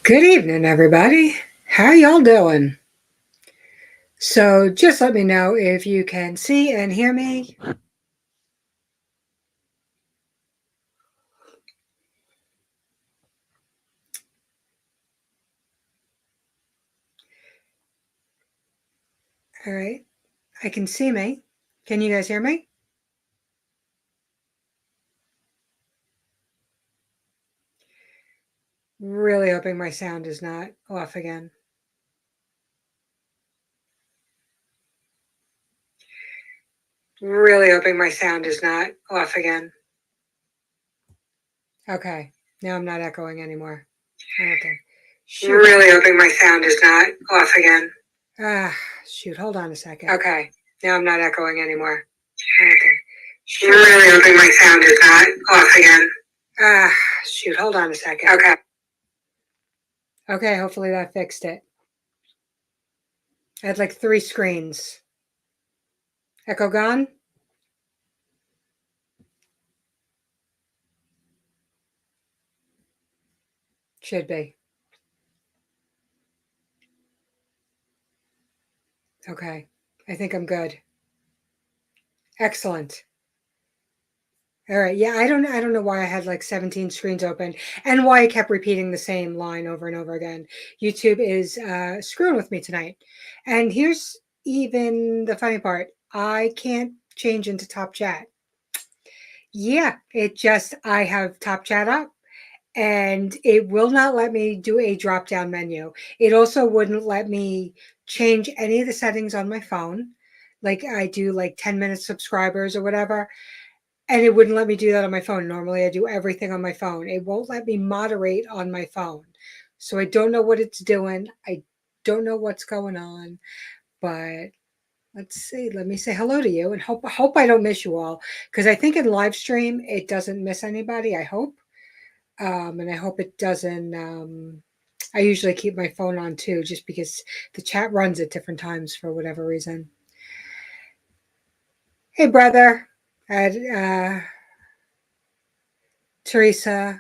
Good evening, everybody. How y'all doing? So just let me know if you can see and hear me. All right. I can see me. Can you guys hear me? Really hoping my sound is not off again. Really hoping my sound is not off again. Okay. Now I'm not echoing anymore. Okay. Shoot. Really hoping my sound is not off again. Shoot. Hold on a second. Okay. Now I'm not echoing anymore. Okay. Shoot. Really hoping my sound is not off again. Shoot. Hold on a second. Okay. Okay. Hopefully that fixed it. I had like 3 screens. Echo gone? Should be. Okay. I think I'm good. Excellent. All right. Yeah, I don't know why I had like 17 screens open and why I kept repeating the same line over and over again. YouTube is screwing with me tonight. And here's even the funny part. I can't change into top chat. Yeah, I have top chat up and it will not let me do a drop down menu. It also wouldn't let me change any of the settings on my phone. Like I do like 10-minute subscribers or whatever. And it wouldn't let me do that on my phone. Normally I do everything on my phone. It won't let me moderate on my phone. So I don't know what it's doing. I don't know what's going on, but let's see. Let me say hello to you and hope I don't miss you all. Because I think in live stream it doesn't miss anybody, I hope. And I hope it doesn't. I usually keep my phone on too, just because the chat runs at different times for whatever reason. Hey, brother. Teresa.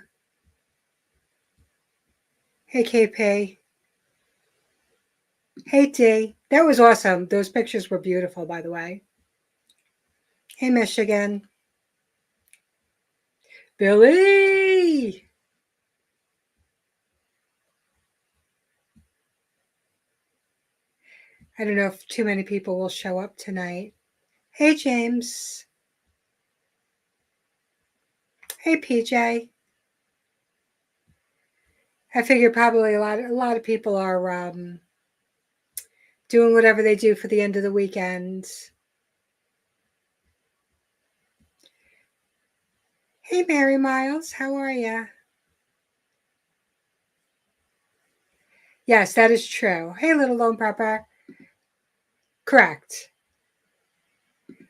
Hey, KP. Hey, D. That was awesome. Those pictures were beautiful, by the way. Hey, Michigan. Billy. I don't know if too many people will show up tonight. Hey, James. Hey, PJ. I figure probably a lot of people are doing whatever they do for the end of the weekend. Hey, Mary Miles, how are you? Yes, that is true. Hey, little lone prepper. Correct.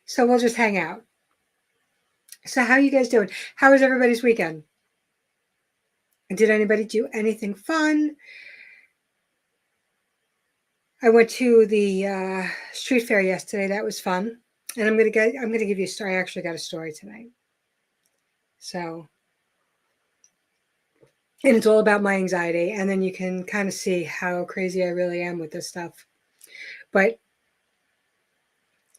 So we'll just hang out. So how are you guys doing? How was everybody's weekend? Did anybody do anything fun? I went to the street fair yesterday. That was fun. And I'm gonna give you a story. I actually got a story tonight. So, and it's all about my anxiety. And then you can kind of see how crazy I really am with this stuff. But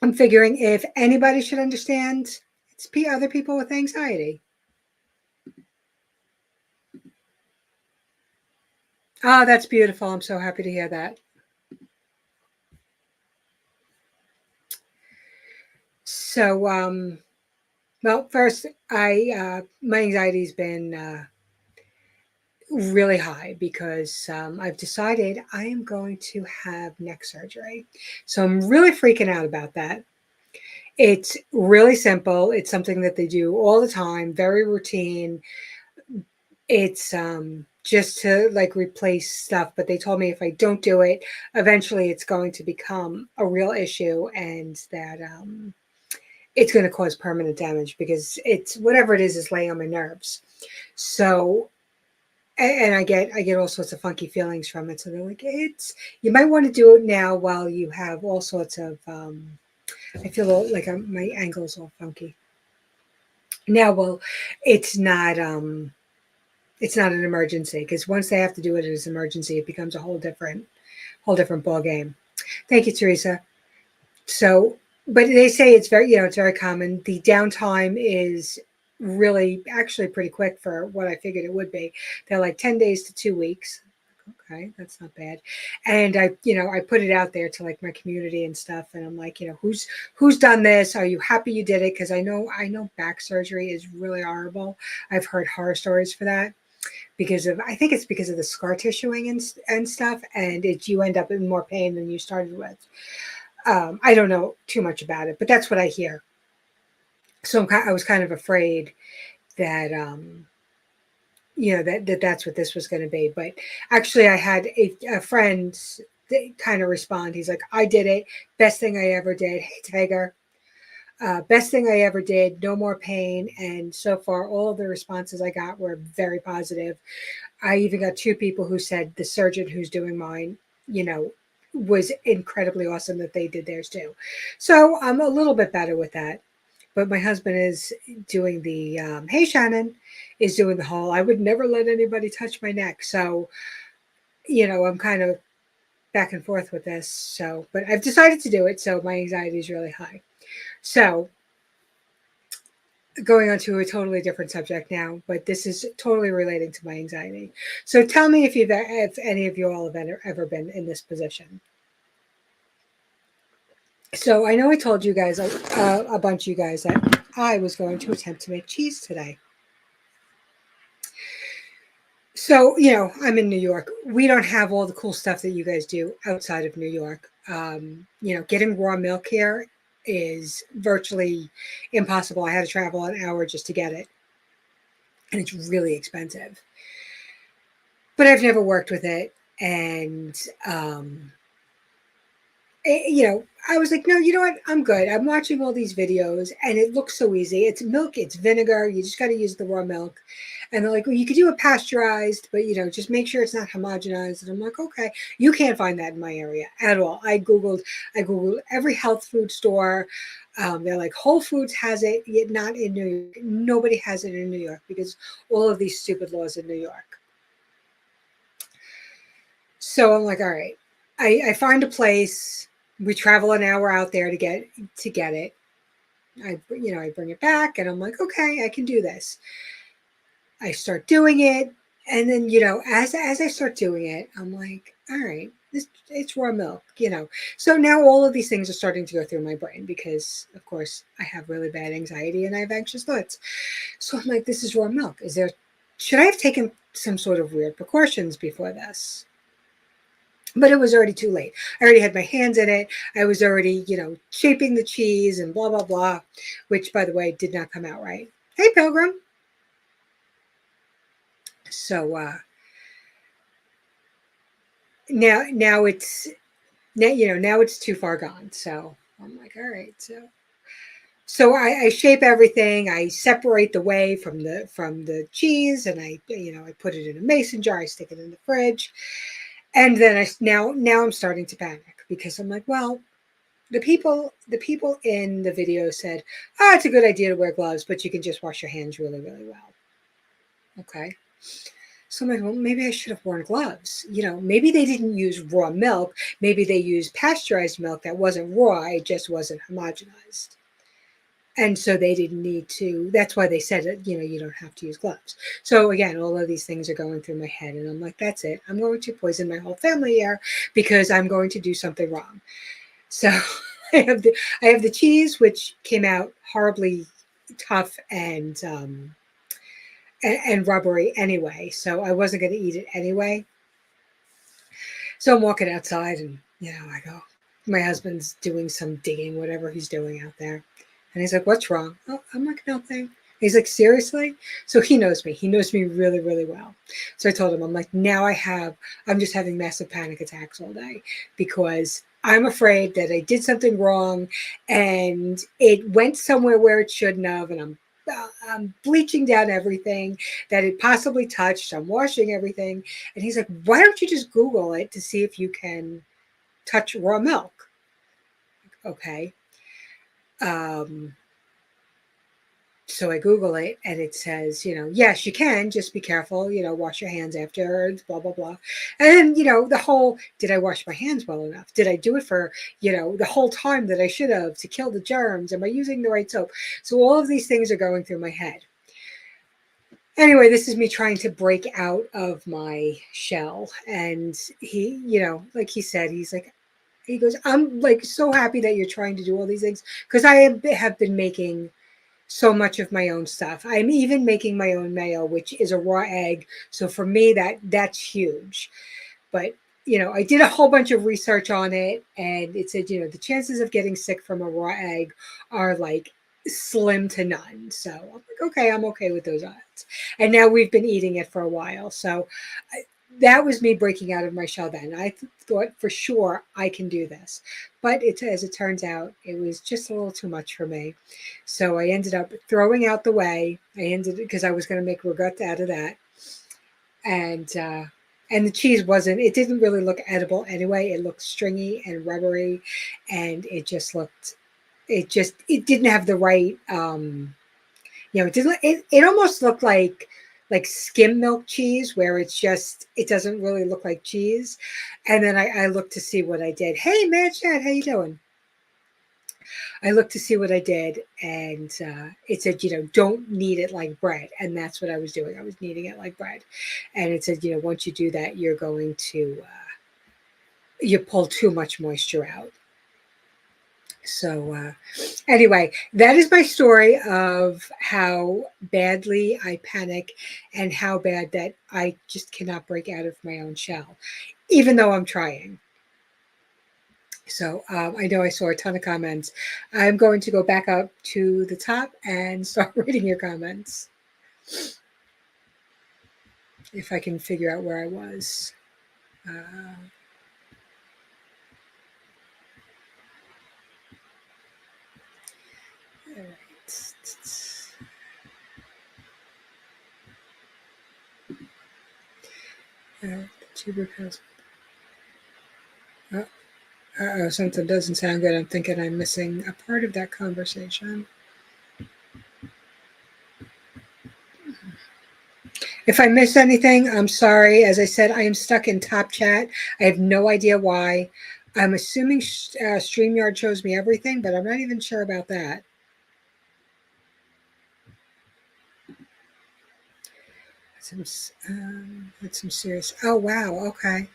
I'm figuring if anybody should understand, it's other people with anxiety. Oh, that's beautiful. I'm so happy to hear that. So, well, first, my anxiety's been really high because I've decided I am going to have neck surgery. So I'm really freaking out about that. It's really simple. It's something that they do all the time, very routine. It's just to like replace stuff, but they told me if I don't do it, eventually it's going to become a real issue and that it's going to cause permanent damage because it's whatever it is laying on my nerves. So and I get all sorts of funky feelings from it. So they're like, you might want to do it now while you have all sorts of. I feel like my ankle's all funky. Now, well, it's not. it's not an emergency, because once they have to do it as an emergency, it becomes a whole different ball game. Thank you, Teresa. So, but they say it's very, it's very common. The downtime is really actually pretty quick for what I figured it would be. They're like 10 days to 2 weeks. Okay, that's not bad. And I put it out there to like my community and stuff. And I'm like, who's done this? Are you happy you did it? Because I know back surgery is really horrible. I've heard horror stories for that because of, I think it's because of the scar tissuing and stuff. And you end up in more pain than you started with. I don't know too much about it, but that's what I hear. So I was kind of afraid that that's what this was going to be. But actually, I had a friend kind of respond. He's like, "I did it. Best thing I ever did." Hey, Tiger. Best thing I ever did. No more pain. And so far, all of the responses I got were very positive. I even got two people who said the surgeon who's doing mine, you know, was incredibly awesome that they did theirs too. So I'm a little bit better with that. But my husband is doing the, hey, Shannon, is doing the whole, I would never let anybody touch my neck. So, I'm kind of back and forth with this. So, but I've decided to do it. So my anxiety is really high. So, going on to a totally different subject now, but this is totally relating to my anxiety. So tell me if any of you all have ever been in this position. So I know I told you guys, a bunch of you guys, that I was going to attempt to make cheese today. So, I'm in New York. We don't have all the cool stuff that you guys do outside of New York. Getting raw milk here is virtually impossible. I had to travel an hour just to get it, and it's really expensive. But I've never worked with it, and I was like, no, you know what? I'm good. I'm watching all these videos, and it looks so easy. It's milk, it's vinegar. You just got to use the raw milk. And they're like, well, you could do it pasteurized, but just make sure it's not homogenized. And I'm like, okay, you can't find that in my area at all. I googled every health food store. They're like, Whole Foods has it, yet not in New York. Nobody has it in New York because all of these stupid laws in New York. So I'm like, all right, I find a place. We travel an hour out there to get it. I bring it back, and I'm like, okay, I can do this. I start doing it, and then as I start doing it, I'm like, all right, it's raw milk. So now all of these things are starting to go through my brain because, of course, I have really bad anxiety and I have anxious thoughts. So I'm like, this is raw milk. Should I have taken some sort of weird precautions before this? But it was already too late. I already had my hands in it. I was already, shaping the cheese and blah, blah, blah, which, by the way, did not come out right. Hey, Pilgrim. So now it's too far gone. So I'm like, all right. So I shape everything. I separate the whey from the cheese, and I put it in a mason jar. I stick it in the fridge, and then now I'm starting to panic because I'm like, well, the people in the video said, it's a good idea to wear gloves, but you can just wash your hands really, really well. Okay. So I'm like, well, maybe I should have worn gloves. Maybe they didn't use raw milk. Maybe they used pasteurized milk that wasn't raw. It just wasn't homogenized. And so they didn't need to. That's why they said it, you don't have to use gloves. So again, all of these things are going through my head. And I'm like, that's it. I'm going to poison my whole family here because I'm going to do something wrong. So I have the cheese, which came out horribly tough and rubbery anyway. So I wasn't going to eat it anyway. So I'm walking outside, and I go. My husband's doing some digging, whatever he's doing out there, and he's like, "What's wrong?" Oh, I'm like, "Nothing." He's like, "Seriously?" So he knows me. He knows me really, really well. So I told him, I'm like, now I'm just having massive panic attacks all day because I'm afraid that I did something wrong and it went somewhere where it shouldn't have. And I'm bleaching down everything that it possibly touched. I'm washing everything. And he's like, why don't you just Google it to see if you can touch raw milk? Okay. Um, So I Google it and it says, yes, you can, just be careful, wash your hands afterwards, blah, blah, blah. And then, the whole, did I wash my hands well enough? Did I do it for, the whole time that I should have to kill the germs? Am I using the right soap? So all of these things are going through my head. Anyway, this is me trying to break out of my shell. And he, like he said, he goes, I'm like so happy that you're trying to do all these things because I have been making so much of my own stuff. I'm even making my own mayo, which is a raw egg. So for me, that's huge. But I did a whole bunch of research on it, and it said, the chances of getting sick from a raw egg are like slim to none. So I'm like, okay, I'm okay with those odds. And now we've been eating it for a while. So that was me breaking out of my shell then. I thought for sure I can do this. But as it turns out, it was just a little too much for me. So I ended up throwing out the whey. Because I was going to make ragout out of that. And the cheese it didn't really look edible anyway. It looked stringy and rubbery, and it didn't have the right, it almost looked like skim milk cheese where it doesn't really look like cheese. And then I looked to see what I did. Hey, Mad Chat, how you doing? I looked to see what I did, and it said, don't knead it like bread. And that's what I was doing. I was kneading it like bread. And it said, once you do that, you're going to, you pull too much moisture out. So, anyway, that is my story of how badly I panic and how bad that I just cannot break out of my own shell, even though I'm trying. So I know I saw a ton of comments. I'm going to go back up to the top and start reading your comments. If I can figure out where I was. All right. The tuber pills. Oh, something doesn't sound good. I'm thinking I'm missing a part of that conversation. If I missed anything, I'm sorry. As I said, I am stuck in top chat. I have no idea why. I'm assuming StreamYard shows me everything, but I'm not even sure about that. That's some serious. Oh, wow. Okay.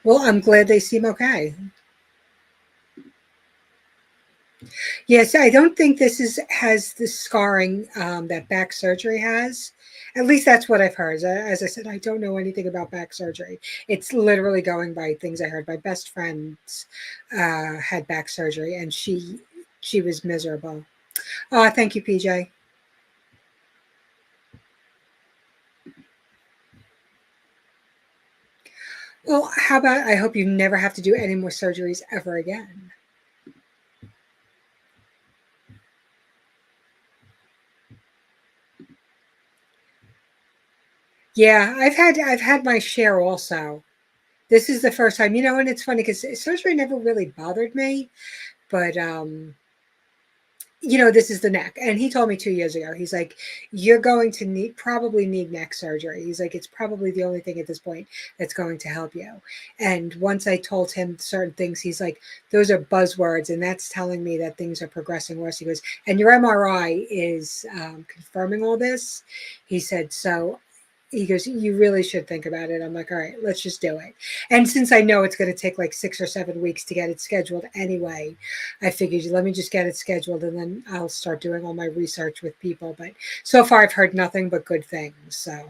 Well, I'm glad they seem okay. Yes, I don't think this has the scarring that back surgery has. At least that's what I've heard. As I said, I don't know anything about back surgery. It's literally going by things I heard. My best friend had back surgery, and she was miserable. Oh, thank you, PJ. Well, how about I hope you never have to do any more surgeries ever again. Yeah, I've had my share also. This is the first time, and it's funny because surgery never really bothered me, but this is the neck. And he told me 2 years ago, he's like, you're going to probably need neck surgery. He's like, it's probably the only thing at this point that's going to help you. And once I told him certain things, he's like, those are buzzwords. And that's telling me that things are progressing worse. He goes, and your MRI is confirming all this. He said, so he goes, you really should think about it. I'm like, all right, let's just do it. And since I know it's going to take like 6 or 7 weeks to get it scheduled anyway, I figured let me just get it scheduled and then I'll start doing all my research with people. But so far I've heard nothing but good things. So,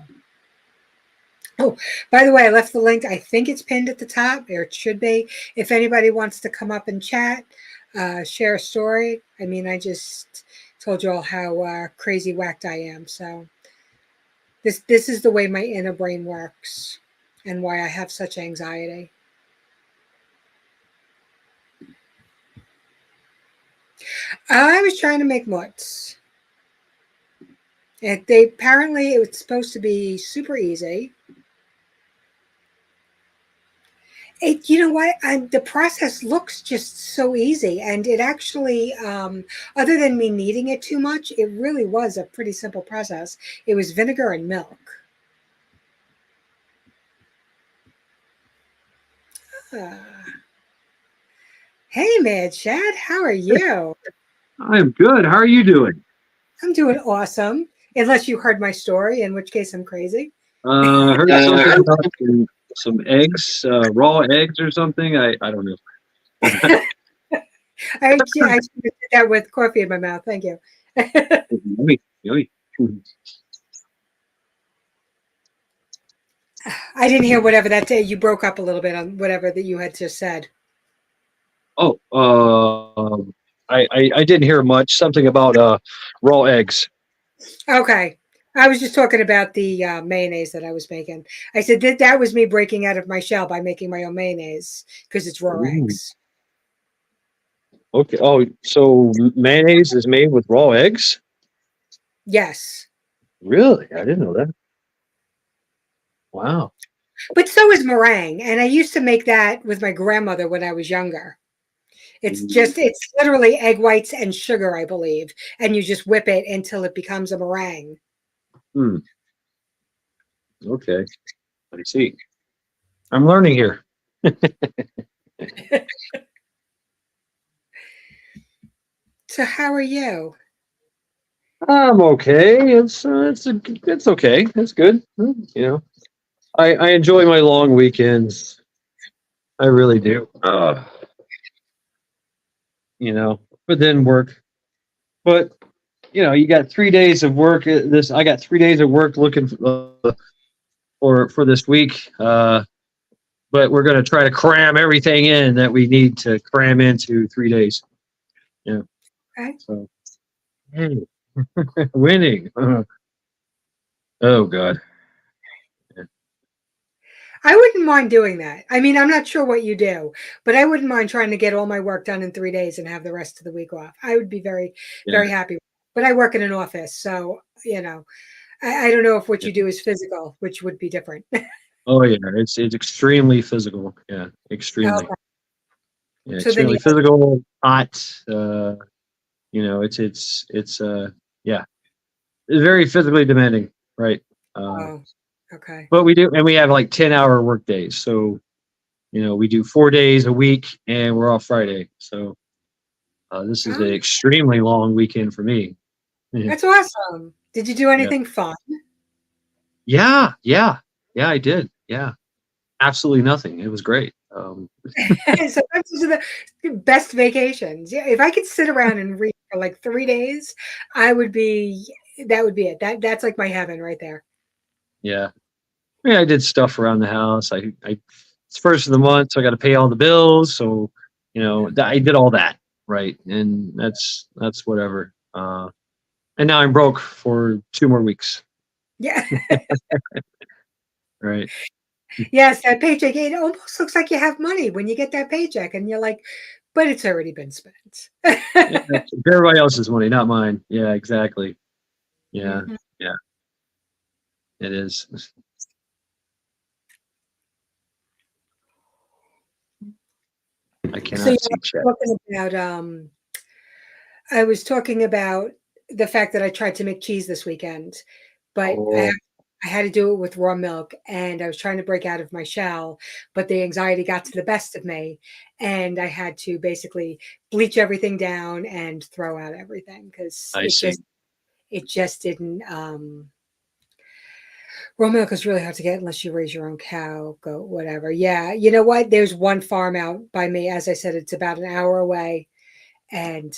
oh, by the way, I left the link. I think it's pinned at the top, or it should be. If anybody wants to come up and chat, share a story. I mean, I just told you all how crazy whacked I am. So this is the way my inner brain works and why I have such anxiety. I was trying to make mutts. Apparently it was supposed to be super easy. You know what? The process looks just so easy, and it actually, other than me needing it too much, it really was a pretty simple process. It was vinegar and milk. Uh, hey, Mad Chad, how are you? I'm good. How are you doing? I'm doing awesome. Unless you heard my story, in which case I'm crazy. I heard something about some eggs, raw eggs or something. I don't know. I did that with coffee in my mouth. Thank you. Yummy, yummy. I didn't hear whatever that day you broke up a little bit on whatever that you had just said. Oh, I didn't hear much. Something about raw eggs. Okay. I was just talking about the mayonnaise that I was making. I said that was me breaking out of my shell by making my own mayonnaise because it's raw Ooh, eggs. okay. Oh, so mayonnaise is made with raw eggs? Yes. Really? I didn't know that. Wow. But so is meringue. And I used to make that with my grandmother when I was younger. Mm, It's literally egg whites and sugar, I believe. And you just whip it until it becomes a meringue. hmm. Okay. I see. I'm learning here. So, how are you? I'm okay. It's okay. It's good. You know, I enjoy my long weekends. I really do. You know, but then work. But you got 3 days of work. This I got 3 days of work looking for this week. But we're going to try to cram everything in that we need to cram into 3 days. Yeah. Okay. So hey, winning. Oh God. Yeah. I wouldn't mind doing that. I mean, I'm not sure what you do, but I wouldn't mind trying to get all my work done in 3 days and have the rest of the week off. I would be very, Yeah. very happy. But I work in an office, so I don't know if what Yeah. you do is physical, which would be different. Oh yeah. It's extremely physical. Yeah. Extremely. Okay. Yeah. So then you Extremely physical. Hot. It's yeah. It's very physically demanding. Right. Uh, oh, okay. but we have like 10-hour work days. So, we do 4 days a week and we're off Friday. So, this is an Oh, extremely long weekend for me. Yeah. that's awesome. Did you do Yeah. anything fun? Yeah. Yeah. Yeah, I did. Yeah. Absolutely nothing. It was great. Sometimes those are the best vacations. Yeah, if I could sit around and read for like 3 days, I would be that would be it. That's like my heaven right there. Yeah. Yeah. I did stuff around the house. It's first of the month, so I got to pay all the bills. So, I did all that. Right. And that's whatever. And now I'm broke for 2 more weeks. Yeah. Right. Yes, that paycheck, it almost looks like you have money when you get that paycheck and you're like, but it's already been spent. Yeah, it's everybody else's money, not mine. Yeah, exactly. Yeah, Mhm. yeah, it is. I So cannot see chat. I was talking about the fact that I tried to make cheese this weekend, but Oh, I had to do it with raw milk and I was trying to break out of my shell, but the anxiety got to the best of me and I had to basically bleach everything down and throw out everything because I see. it just didn't raw milk is really hard to get unless you raise your own cow, goat, whatever. Yeah, you know what? There's one farm out by me. As I said, it's about an hour away, and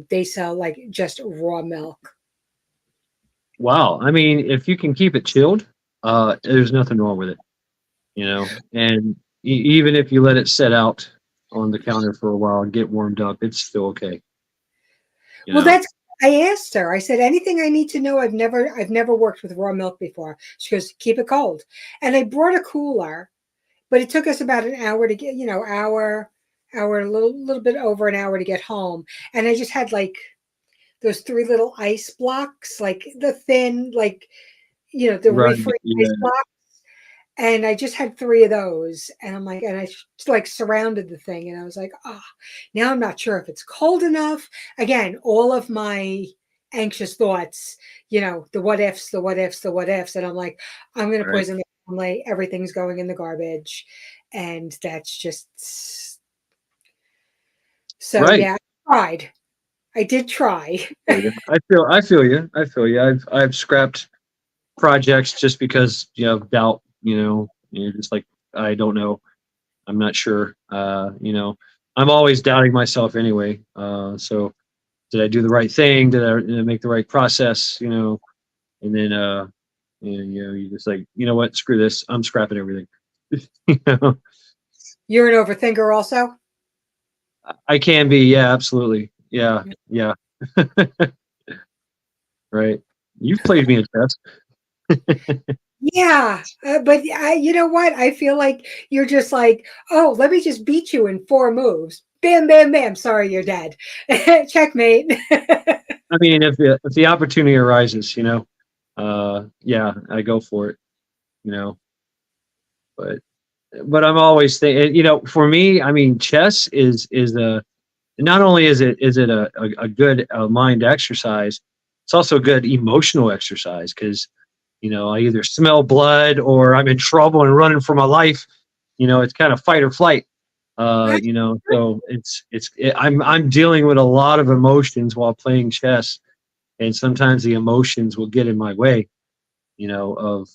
they sell like just raw milk. Wow. I mean, if you can keep it chilled, there's nothing wrong with it. And even if you let it set out on the counter for a while and get warmed up, it's still okay. You Well, know. that's I asked her. I said, anything I need to know. I've never worked with raw milk before. She goes, keep it cold. And I brought a cooler, but it took us about an hour to get, hour, a little bit over an hour to get home. And I just had like those three little ice blocks, like the thin, like the Right. refrigerated ice Yeah. block. And I just had 3 of those, and I'm like, and I like surrounded the thing, and I was like, oh, now I'm not sure if it's cold enough. Again, all of my anxious thoughts, the what ifs, the what ifs, the what ifs, and I'm like, I'm going to Right. poison the family. Everything's going in the garbage, and that's just so. Right. Yeah, I tried. I did try. I feel you. I feel you. I've scrapped projects just because doubt. You're just like, I don't know. I'm not sure. I'm always doubting myself anyway. So did I do the right thing? Did I make the right process? And then you just like, you know what? Screw this. I'm scrapping everything. you know, You're an overthinker, also. I can be. Yeah, absolutely. Yeah, yeah. Right. You've played me in chess. Yeah, but you know what? I feel like you're just like, oh, let me just beat you in 4 moves. Bam, bam, bam. Sorry, you're dead. Checkmate. I mean, if the opportunity arises, yeah, I go for it. You know, but I'm always thinking. For me, I mean, chess is a not only is it a good mind exercise, it's also a good emotional exercise because I either smell blood or I'm in trouble and running for my life. It's kind of fight or flight. So I'm dealing with a lot of emotions while playing chess, and sometimes the emotions will get in my way. Of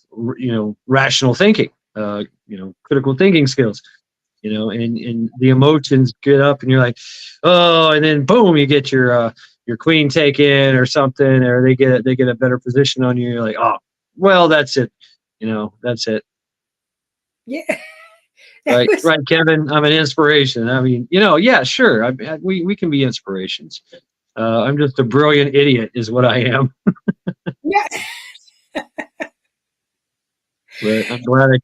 rational thinking, critical thinking skills. And the emotions get up, and you're like, oh, and then boom, you get your queen taken or something, or they get a better position on you. You're like, oh, well, that's it. That's it. Yeah, that Right, was right, Kevin. I'm an inspiration. I mean, yeah, sure. We can be inspirations. I'm just a brilliant idiot, is what I am. yeah. But I'm glad I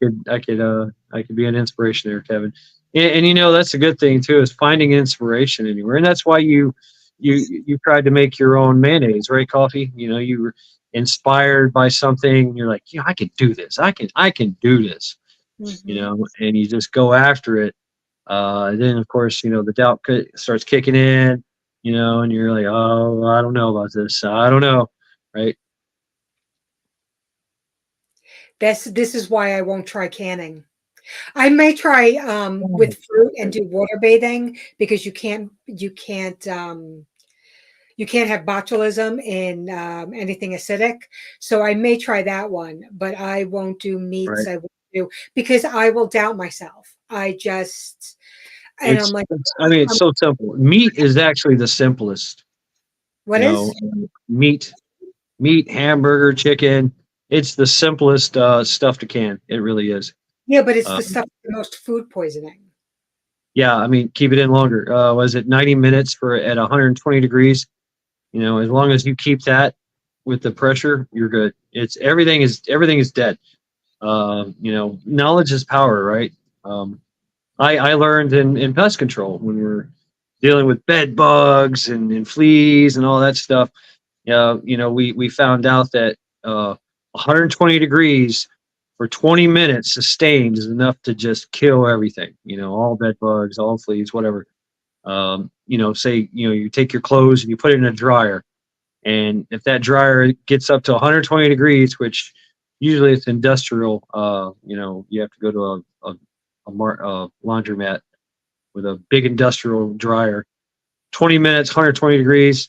could be an inspiration there, Kevin. And that's a good thing too, is finding inspiration anywhere, and that's why you tried to make your own mayonnaise, right? Coffee. You were inspired by something. You're like, I can do this. I can do this. Mhm. And you just go after it. Then of course, the doubt starts kicking in. And you're like, oh, I don't know about this. I don't know, right? This is why I won't try canning. I may try with fruit and do water bathing because you can't have botulism in anything acidic. So I may try that one, but I won't do meats. Right. I won't do because I will doubt myself. I just and I'm like, I mean, it's um, so simple. Meat is actually the simplest. what You is? know, meat, hamburger, chicken. It's the simplest stuff to can. It really is. Yeah, but it's the Um, stuff with the most food poisoning. yeah, I mean, keep it in longer. Was it 90 minutes for at 120 degrees? As long as you keep that with the pressure, you're good. It's everything is dead. Knowledge is power, right? Um, I learned in pest control when we were dealing with bed bugs and fleas and all that stuff. We found out that 120 degrees for 20 minutes sustained is enough to just kill everything. All bed bugs, all fleas, whatever. Say you take your clothes and you put it in a dryer, and if that dryer gets up to 120 degrees, which usually it's industrial, you have to go to a laundromat with a big industrial dryer. 20 minutes, 120 degrees,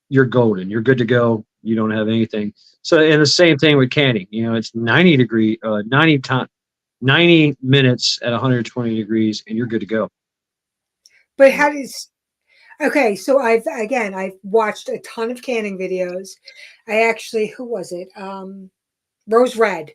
you're golden. You're good to go. You don't have anything. So, and the same thing with canning. It's 90 minutes at 120 degrees, and you're good to go. But how does okay, so I've watched a ton of canning videos. I actually who was it? Rose Red,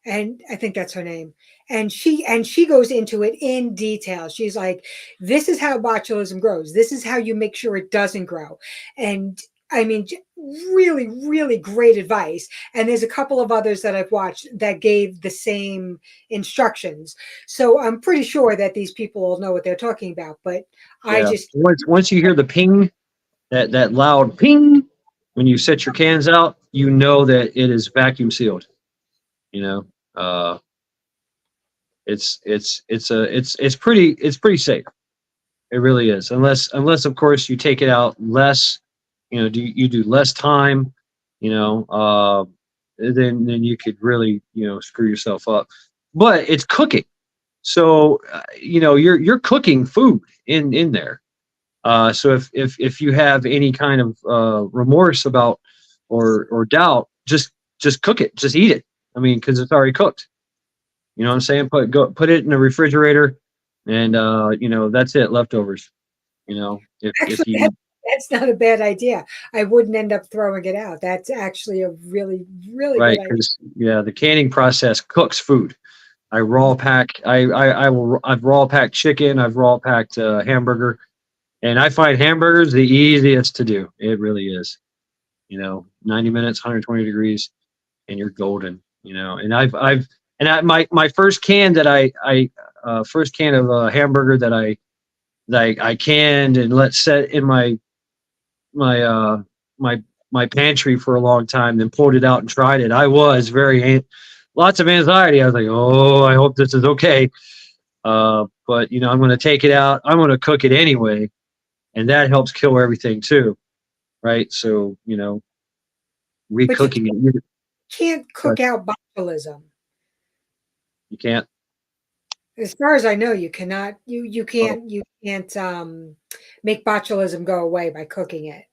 and I think that's her name. And she goes into it in detail. She's like, this is how botulism grows. This is how you make sure it doesn't grow. And I mean, really, really great advice. And there's a couple of others that I've watched that gave the same instructions. So I'm pretty sure that these people will know what they're talking about. But I Yeah. just Once you hear the ping, that loud ping, when you set your cans out, you know that it is vacuum sealed. You know, uh, It's pretty safe. It really is, unless of course you take it out less, you do less time, you know, then you could really screw yourself up. But it's cooking, so you're cooking food in there. So if you have any kind of remorse about or doubt, just cook it, just eat it. I mean, because it's already cooked. You know what I'm saying? Put it in the refrigerator, and that's it. Leftovers. If Actually, you that's not a bad idea. I wouldn't end up throwing it out. That's actually a really, really good right, idea. because the canning process cooks food. I raw pack. I've raw packed chicken. I've raw packed hamburger, and I find hamburgers the easiest to do. It really is. 90 minutes, 120 degrees, and you're golden. And my first can that I first can of hamburger that I canned and let set in my my my pantry for a long time, then pulled it out and tried it. I was lots of anxiety. I was like, oh, I hope this is okay. But I'm going to take it out. I'm going to cook it anyway, and that helps kill everything too, right? So But you recooking it, can't cook out botulism. you can't. As far as I know, you cannot. You Oh. can't make botulism go away by cooking it.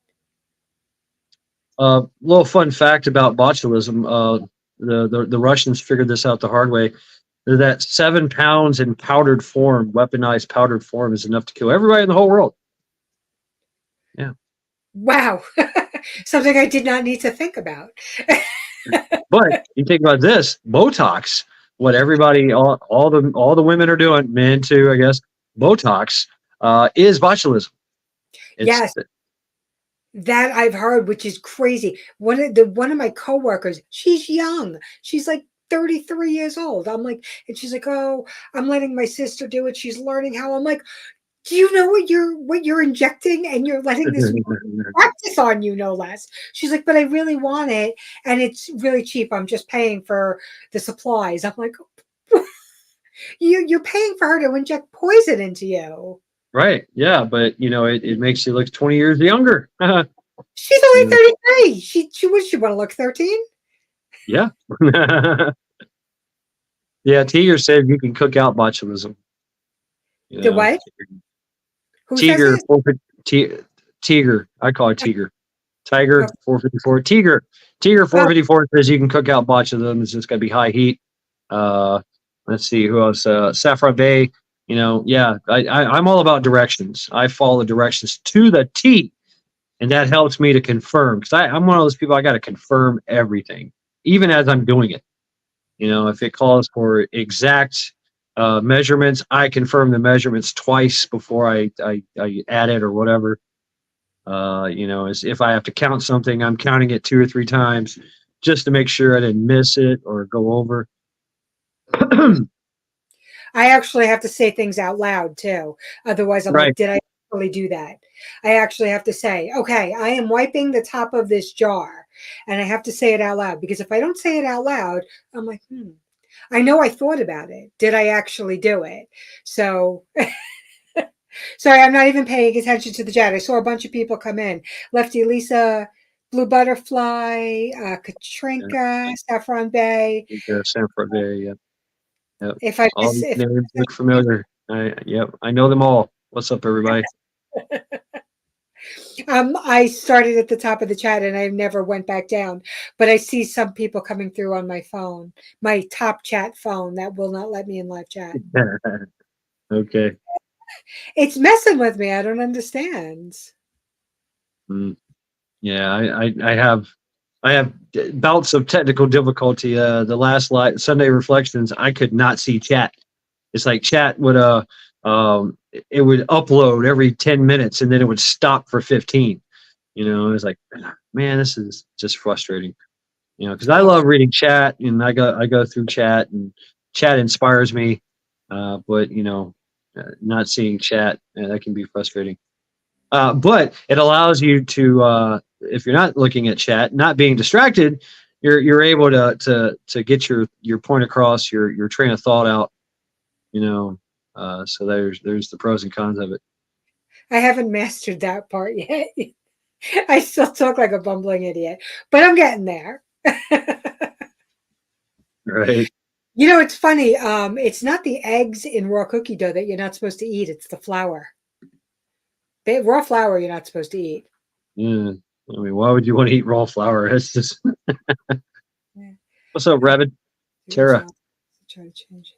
Little fun fact about botulism: the Russians figured this out the hard way. That 7 pounds in powdered form, weaponized powdered form, is enough to kill everybody in the whole world. Yeah. Wow, something I did not need to think about. But you think about this, Botox, what everybody, all the women are doing, men too, I guess. Botox is botulism. It's Yes, that I've heard, which is crazy. One of my coworkers, she's young. She's like 33 years old. I'm like, and she's like, oh, I'm letting my sister do it. She's learning how. I'm like, do you know what you're injecting, and you're letting this practice on you, no less. She's like, but I really want it, and it's really cheap. I'm just paying for the supplies. I'm like, you're paying for her to inject poison into you. right. Yeah, but it makes you look 20 years younger. She's only 33. She want to look 13? Yeah. Yeah, Tiger said you can cook out botulism. The what? Who says Tiger, this? Tiger. I call it Tiger. Tiger Oh. 454. Tiger 454 says you can cook out botulism. It's just got to be high heat. Let's see who else. Saffron Bay. Yeah, I'm all about directions. I follow directions to the T, and that helps me to confirm, because I'm one of those people. I got to confirm everything, even as I'm doing it. If it calls for exact measurements, I confirm the measurements twice before I add it or whatever. As if I have to count something, I'm counting it 2 or 3 times just to make sure I didn't miss it or go over. I actually have to say things out loud too. Otherwise, I'm Right. like, did I really do that? I actually have to say, okay, I am wiping the top of this jar, and I have to say it out loud, because if I don't say it out loud, I'm like, I know I thought about it. Did I actually do it? So, sorry, I'm not even paying attention to the chat. I saw a bunch of people come in. Lefty Lisa, Blue Butterfly, Katrinka, Saffron Bay. Sanford Bay, yeah. Yep. If I All miss, these names look familiar. Yep, I know them all. What's up, everybody? I started at the top of the chat and I never went back down, but I see some people coming through on my phone, my top chat phone that will not let me in live chat. Okay. It's messing with me. I don't understand. Yeah, I have bouts of technical difficulty. The last Sunday reflections, I could not see chat. It's like chat would it would upload every 10 minutes and then it would stop for 15. It was like, man, this is just frustrating. Because I love reading chat, and I go through chat, and chat inspires me. But not seeing chat, that can be frustrating. But it allows you to, if you're not looking at chat, not being distracted, you're able to get your point across, your train of thought out, you know. So there's the pros and cons of it. I haven't mastered that part yet. I still talk like a bumbling idiot, but I'm getting there. Right. You know, it's funny. It's not the eggs in raw cookie dough that you're not supposed to eat. It's the flour. Raw flour you're not supposed to eat. Yeah. I mean, why would you want to eat raw flour? It's just Yeah. what's up, Rabbit? Tara. Try to change it.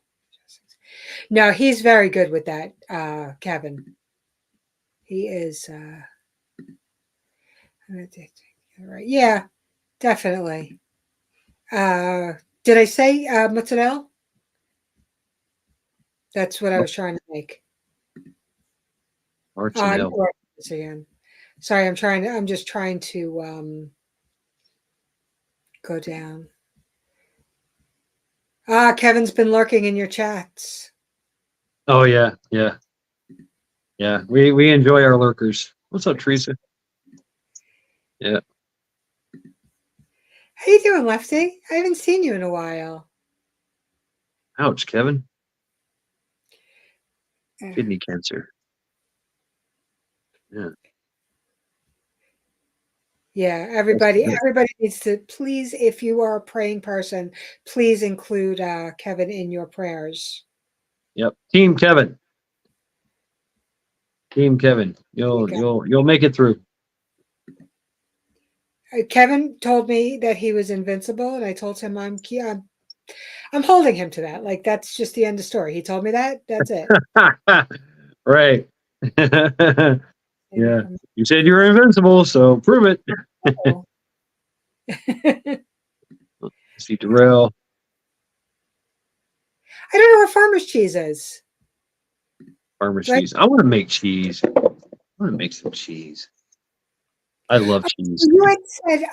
No, he's very good with that, Kevin. He is. Right. Yeah, definitely. Did I say mozzarella? That's what I was trying to make. Archinell. Again. Sorry, I'm just trying to go down. Kevin's been lurking in your chats. Oh yeah, yeah, yeah. We enjoy our lurkers. What's up, Teresa? Yeah. How you doing, Lefty? I haven't seen you in a while. Ouch, Kevin. Uh, Kidney cancer. Yeah. Yeah, everybody needs to please, if you are a praying person, please include Kevin in your prayers. Yep. Team Kevin. Team Kevin. You'll make it through. Kevin told me that he was invincible, and I told him I'm holding him to that. Like that's just the end of story. He told me that. That's it. Right. Yeah. You said you were invincible, so prove it. See Darrell. I don't know what farmer's cheese is. Farmer's cheese. I want to make cheese. I want to make some cheese. I love cheese. You had said,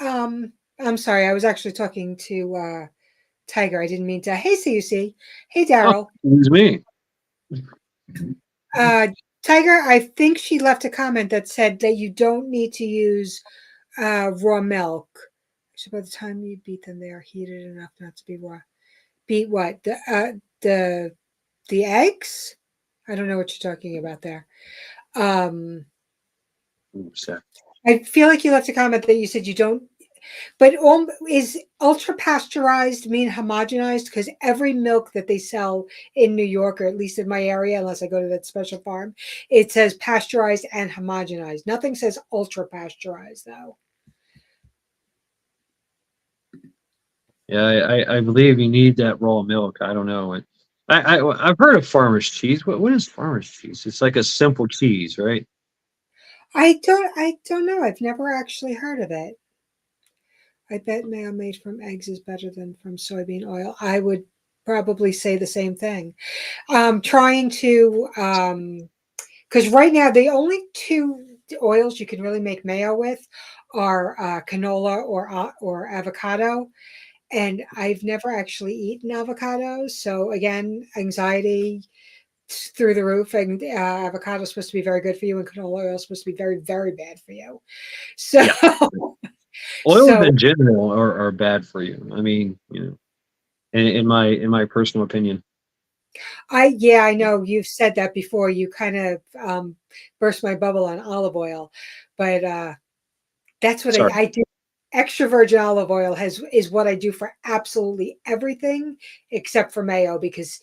I'm sorry, I was actually talking to Tiger. I didn't mean to. Hey, CUC. Hey, Daryl. Excuse me. Tiger, I think she left a comment that said that you don't need to use raw milk. So by the time you beat them, they are heated enough not to be raw. Beat what? The eggs? I don't know what you're talking about there. I feel like you left a comment that you said you don't. But is ultra pasteurized mean homogenized? Because every milk that they sell in New York, or at least in my area, unless I go to that special farm, it says pasteurized and homogenized. Nothing says ultra pasteurized, though. Yeah, I believe you need that raw milk. I don't know. I've heard of farmer's cheese. What is farmer's cheese? It's like a simple cheese, right? I don't know. I've never actually heard of it. I bet mayo made from eggs is better than from soybean oil. I would probably say the same thing. Trying to because right now the only two oils you can really make mayo with are canola or avocado, and I've never actually eaten avocados. So again, anxiety through the roof, and avocado is supposed to be very good for you, and canola oil is supposed to be very, very bad for you. So, Yeah. Oils in general are bad for you. I mean, in my personal opinion. I know you've said that before. You kind of burst my bubble on olive oil, but that's what I do. Extra virgin olive oil is what I do for absolutely everything except for mayo because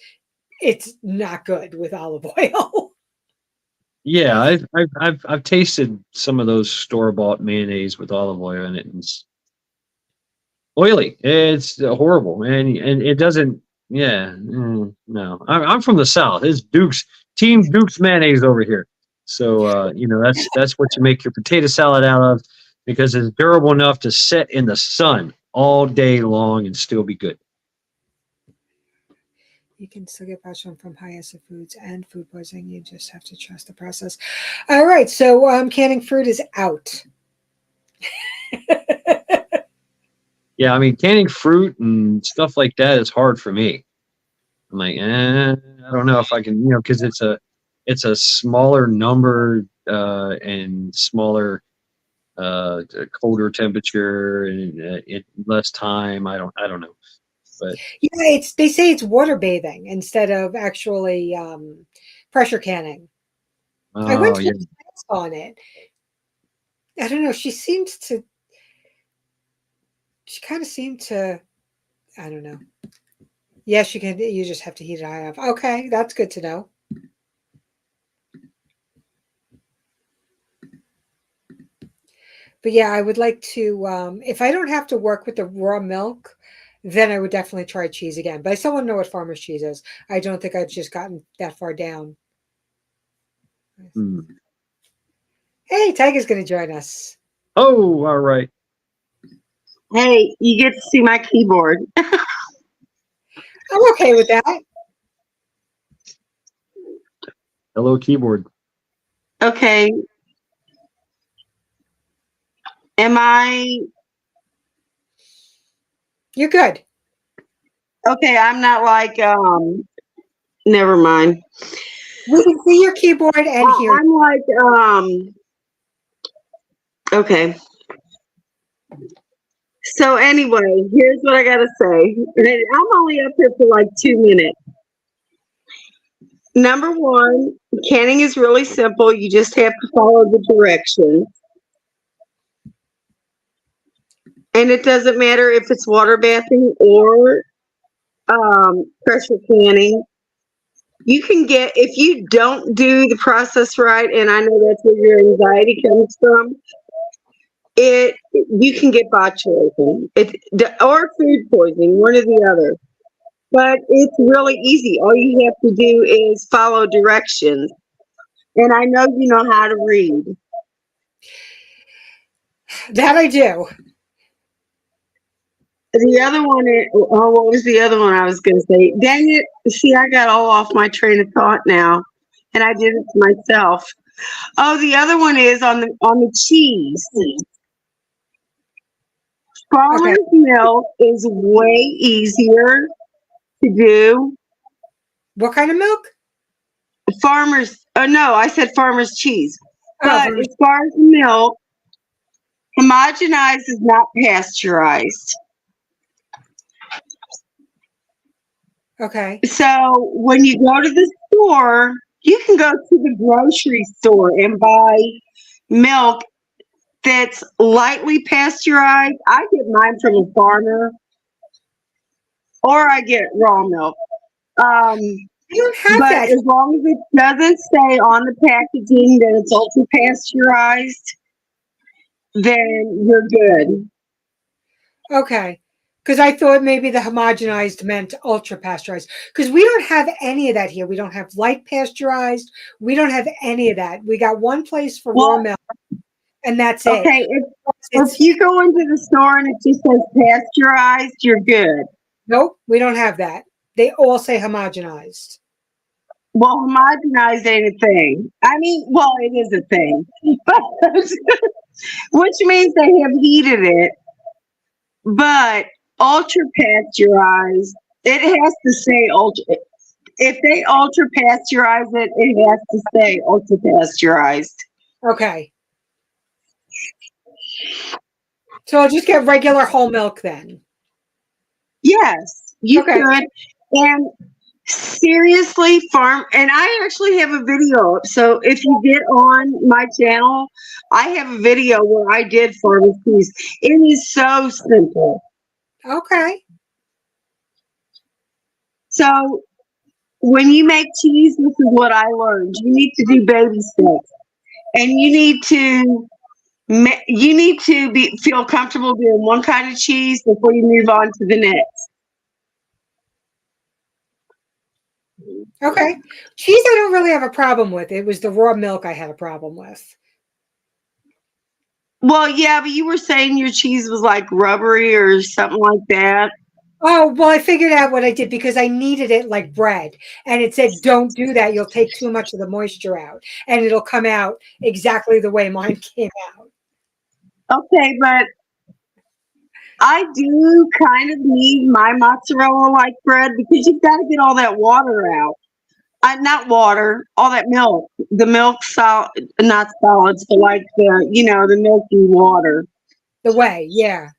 it's not good with olive oil. Yeah, I've tasted some of those store-bought mayonnaise with olive oil in it, and it's oily. It's horrible, and it doesn't. Yeah, no. I'm from the South. It's Team Duke's mayonnaise over here. So that's what you make your potato salad out of because it's durable enough to sit in the sun all day long and still be good. You can still get passion from high acid foods and food poisoning. You just have to trust the process. All right, so canning fruit is out. Yeah, I mean, canning fruit and stuff like that is hard for me. I'm like, I don't know if I can, because it's a smaller number and smaller, colder temperature and less time. I don't know. But Yeah, they say it's water bathing instead of actually pressure canning. I went oh to yeah, a class on it. I don't know. She kind of seemed to, I don't know. Yes, you can. You just have to heat it high up. Okay, that's good to know. But yeah, I would like to. If I don't have to work with the raw milk, then I would definitely try cheese again. But I still want to know what farmer's cheese is. I don't think I've just gotten that far down. mm. Hey, Tiger's going to join us. Oh, all right. Hey, you get to see my keyboard. I'm okay with that. Hello, keyboard. Okay. Am I You're good. okay? I'm not like never mind. We can see your keyboard and hear. I'm like okay. So anyway, here's what I gotta say. And I'm only up here for like 2 minutes. Number one, canning is really simple. You just have to follow the directions. And it doesn't matter if it's water bathing or pressure canning. You can get, if you don't do the process right, and I know that's where your anxiety comes from, you can get botulism or food poisoning, one or the other. But it's really easy. All you have to do is follow directions. And I know you know how to read. That I do. The other one is, oh, what was the other one I was going to say? Dang it. See, I got all off my train of thought now. And I did it to myself. Oh, the other one is on the cheese. Farmer's milk is way easier to do. What kind of milk? Farmer's, oh no, I said farmer's cheese. Oh, But farmer's- as far as milk, homogenized is not pasteurized. Okay. So when you go to the store, you can go to the grocery store and buy milk that's lightly pasteurized. I get mine from a farmer, or I get raw milk. I don't have But that. as long as it doesn't say on the packaging that it's ultra pasteurized, then you're good. Okay. Because I thought maybe the homogenized meant ultra pasteurized. Because we don't have any of that here. We don't have light pasteurized. We don't have any of that. We got one place for raw Well, milk, and that's it. okay, It's, if you go into the store and it just says pasteurized, you're good. nope, we don't have that. They all say homogenized. Well, homogenized ain't a thing. I mean, well, it is a thing, but which means they have heated it. But ultra pasteurized, it has to say ultra. If they ultra pasteurize it, it has to say ultra pasteurized. Okay. So I'll just get regular whole milk then. Yes, you Okay. could. And seriously, and I actually have a video. So if you get on my channel, I have a video where I did farmer's cheese. It is so simple. Okay. So when you make cheese, this is what I learned. You need to do baby steps, and you need to feel comfortable doing one kind of cheese before you move on to the next. Okay. Cheese I don't really have a problem with. It was the raw milk I had a problem with. Well, yeah, but you were saying your cheese was like rubbery or something like that. Oh, well, I figured out what I did because I kneaded it like bread. And it said, don't do that. You'll take too much of the moisture out. And it'll come out exactly the way mine came out. Okay, but I do kind of need my mozzarella like bread because you've got to get all that water out. Not water, all that milk. The milk solid, not solids, but like the milky water. The way, yeah.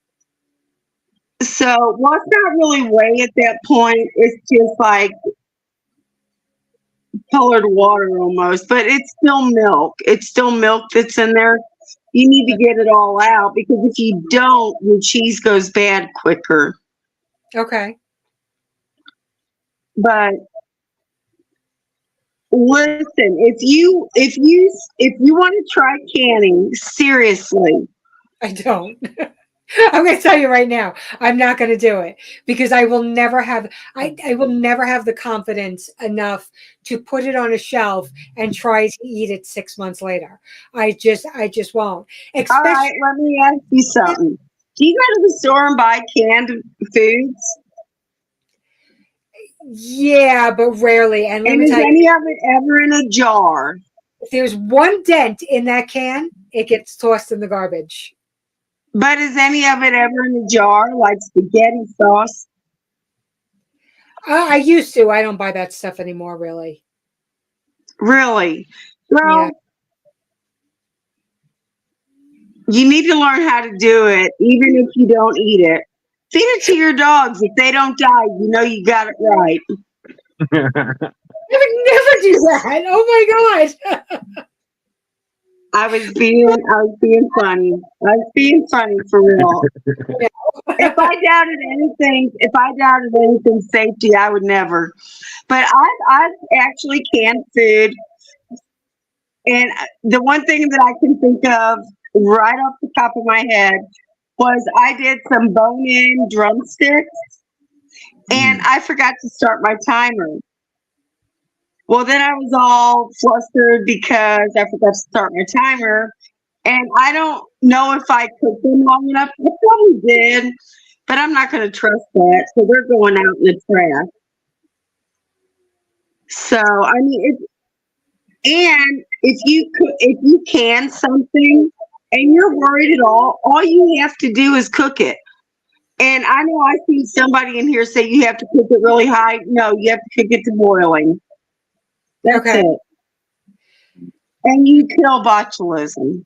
So, well, it's not really whey at that point. It's just like colored water almost, but it's still milk. It's still milk that's in there. You need to get it all out because if you don't, your cheese goes bad quicker. Okay. But listen, if you want to try canning, seriously, I don't. I'm going to tell you right now, I'm not going to do it because I will never have I will never have the confidence enough to put it on a shelf and try to eat it 6 months later. I just won't. all Especially right, let me ask you something. Do you go to the store and buy canned foods? yeah, but rarely. And let And me is tell you, any of it ever in a jar? if there's one dent in that can, it gets tossed in the garbage. But is any of it ever in a jar, like spaghetti sauce? I used to. I don't buy that stuff anymore, really. Really? Yeah. Well, you need to learn how to do it, even if you don't eat it. Feed it to your dogs. If they don't die, you know you got it right. I would never do that. Oh my god. I was being funny. I was being funny for real. If I doubted anything safety, I would never. But I've actually canned food, and the one thing that I can think of right off the top of my head was I did some bone-in drumsticks, and I forgot to start my timer. Well, then I was all flustered because I forgot to start my timer, and I don't know if I cooked them long enough. I probably did, but I'm not going to trust that. So they're going out in the trash. So I mean, if you can something and you're worried at all you have to do is cook it. And I know I see somebody in here say you have to cook it really high. No, you have to cook it to boiling. That's Okay. it. And you kill botulism.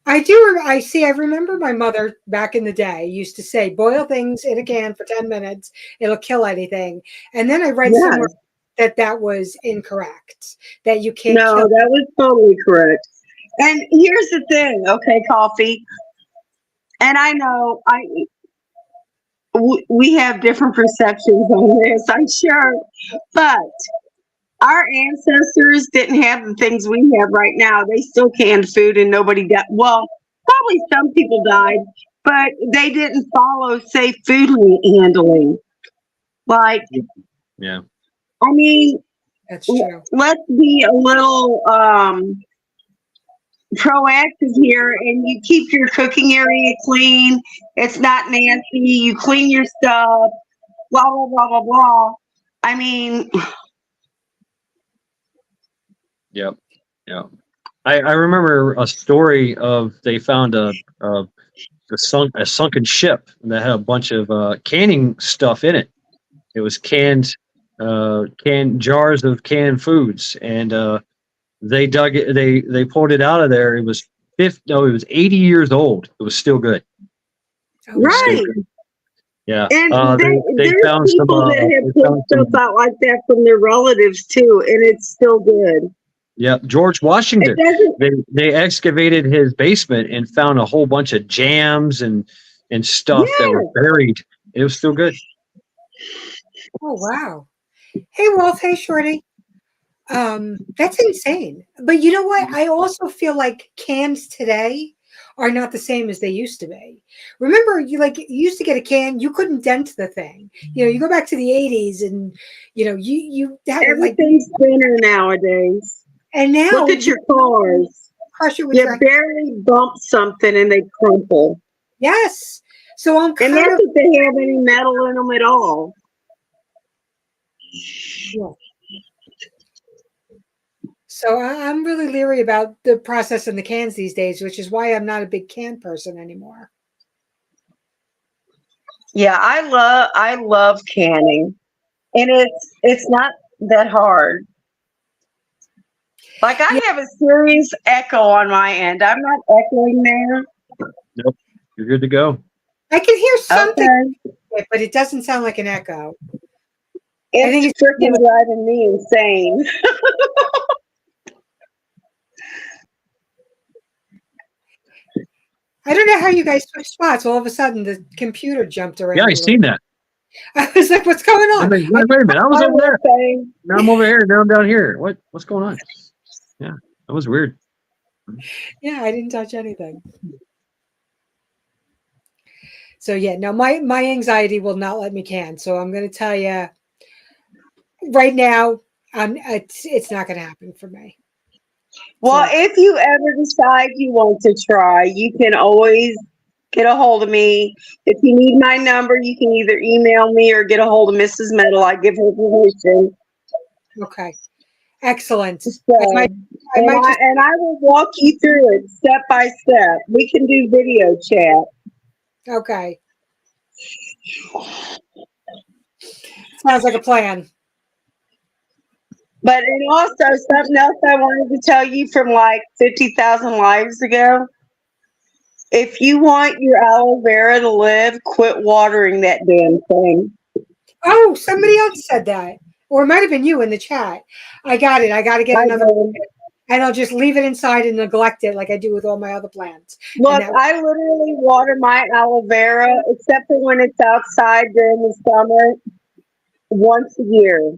I do. I see. I remember my mother back in the day used to say, boil things in a can for 10 minutes. It'll kill anything. And then I read Yes. somewhere that was incorrect, that you can't No, kill. that was totally correct. And here's the thing, okay, Coffee. And I know we have different perceptions on this, I'm sure. But our ancestors didn't have the things we have right now. They still canned food and nobody died. Well, probably some people died, but they didn't follow safe food handling. Like, Yeah. I mean, That's true. let's be a little proactive here, and you keep your cooking area clean. It's not nasty. You clean your stuff. Blah blah blah blah blah. I mean, Yep. Yeah. I remember a story of they found a sunken ship that had a bunch of canning stuff in it. It was canned jars of canned foods, and they dug it. They pulled it out of there. It was it was 80 years old. It was still good. Oh, right. Yeah. And they there's found some. people that have They pulled found stuff some. out like that from their relatives too, and it's still good. Yeah, George It Washington. doesn't. They excavated his basement and found a whole bunch of jams and stuff that were Yeah. buried. It was still good. Oh wow. Hey Wolf, hey Shorty. That's insane. But you know what? I also feel like cans today are not the same as they used to be. Remember, you used to get a can, you couldn't dent the thing. You go back to the 80s and you had like, Everything's thinner nowadays. and now Look at your cars. crush it with You your barely bump something and they crumple. yes. So I'm And kind that's of if they have any metal in them at all. yeah. So I'm really leery about the process in the cans these days, which is why I'm not a big can person anymore. Yeah, I love canning. And it's not that hard. Like I Yeah. have a serious echo on my end. I'm not echoing there. Nope, you're good to go. I can hear something, Okay. but it doesn't sound like an echo. think It's freaking driving me insane. I don't know how you guys switched spots. All of a sudden, the computer jumped around. Yeah, a I little seen bit. that. I was like, "What's going I'm on?" like, wait a minute. I was I over will there. say, Now I'm over here. Now I'm down here. What's going on? Yeah, that was weird. Yeah, I didn't touch anything. So yeah, no, my anxiety will not let me can. So I'm going to tell you right now, it's not going to happen for me. well, So, if you ever decide you want to try, you can always get a hold of me. If you need my number, you can either email me or get a hold of Mrs. Metal. I give her permission. okay, excellent. So, I might just and I will walk you through it step by step. We can do video chat. okay. Sounds like a plan. But and also something else I wanted to tell you from like 50,000 lives ago. If you want your aloe vera to live, quit watering that damn thing. Oh, somebody else said that, or it might have been you in the chat. I got it. I got to get I another, know. and I'll just leave it inside and neglect it like I do with all my other plants. Look, that- I literally water my aloe vera, except for when it's outside during the summer, once a year.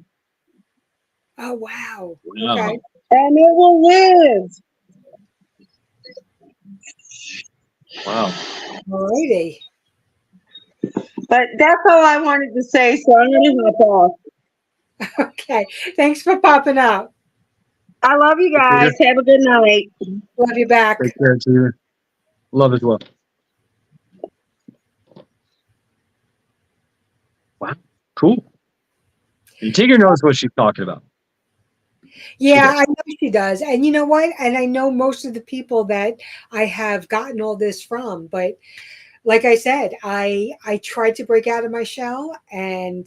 Oh wow. Wow. Okay. And it will live. Wow. Alrighty. But that's all I wanted to say, so I'm going to hop off. Okay. Thanks for popping up. I love you guys. Have a good night. Love you back. Take care, too. Love as well. Wow. Cool. And Tigger knows what she's talking about. Yeah, does. I know she does. And you know what? And I know most of the people that I have gotten all this from, but like I said, I tried to break out of my shell, and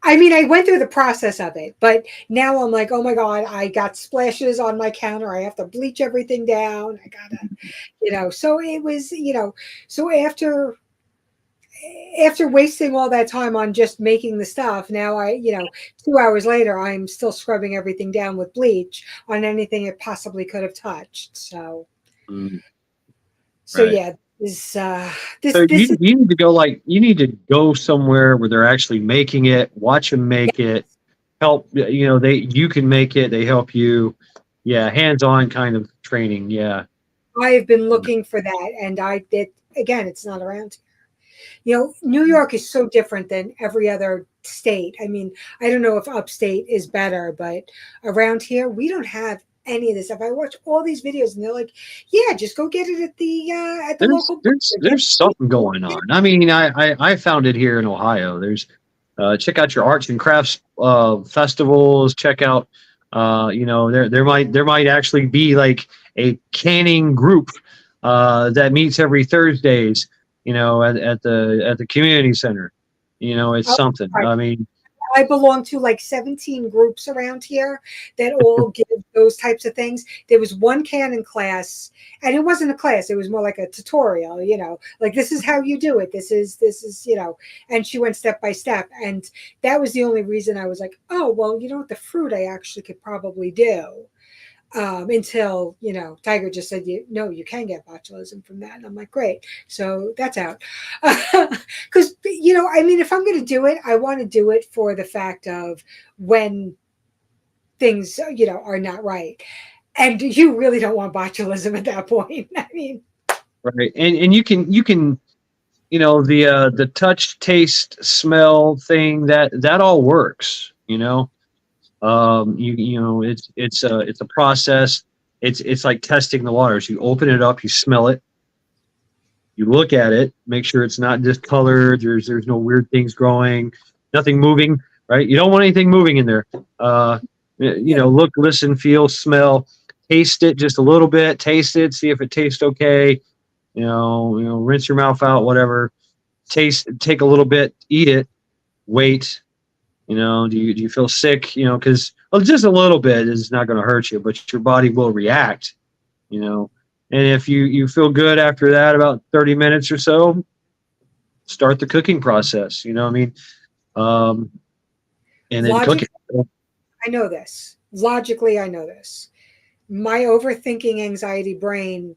I mean, I went through the process of it, but now I'm like, oh my God, I got splashes on my counter. I have to bleach everything down. I gotta, so it was, so after wasting all that time on just making the stuff, now 2 hours later, I'm still scrubbing everything down with bleach on anything it possibly could have touched. So, Mm, so right. yeah, this So this you is need to go you need to go somewhere where they're actually making it, watch them make it, help, you can make it, they help you. Yeah, hands-on kind of training. Yeah. I have been looking for that, and I did again. It's not around here. New York is so different than every other state. I mean, I don't know if upstate is better, but around here we don't have any of this stuff. I watch all these videos, and they're like, "Yeah, just go get it at the local." There's something going on. I mean, I found it here in Ohio. There's check out your arts and crafts festivals. Check out there might actually be like a canning group that meets every Thursdays. At the community center. It's Oh, something. right. I mean, I belong to like 17 groups around here that all give those types of things. There was one cannon class, and it wasn't a class, it was more like a tutorial, like this is how you do it. This is, and she went step by step. And that was the only reason I was like, oh, well, the fruit I actually could probably do. Until Tiger just said, "No, you can get botulism from that," and I'm like, "Great, so that's out." Because I mean, if I'm going to do it, I want to do it for the fact of when things are not right, and you really don't want botulism at that point. I mean, right, and you can the touch, taste, smell thing that all works. It's a process. It's like testing the waters. You open it up, you smell it, you look at it, make sure it's not discolored. There's no weird things growing, nothing moving. Right? You don't want anything moving in there. Look, listen, feel, smell, taste it just a little bit. Taste it, see if it tastes okay. Rinse your mouth out, whatever. Take a little bit, eat it, wait. Do you feel sick? Because just a little bit is not going to hurt you, but your body will react. And And if you feel good after that, about 30 minutes or so, start the cooking process. You know what I mean? And then cook Logic, it. I know this. Logically, I know this. My overthinking anxiety brain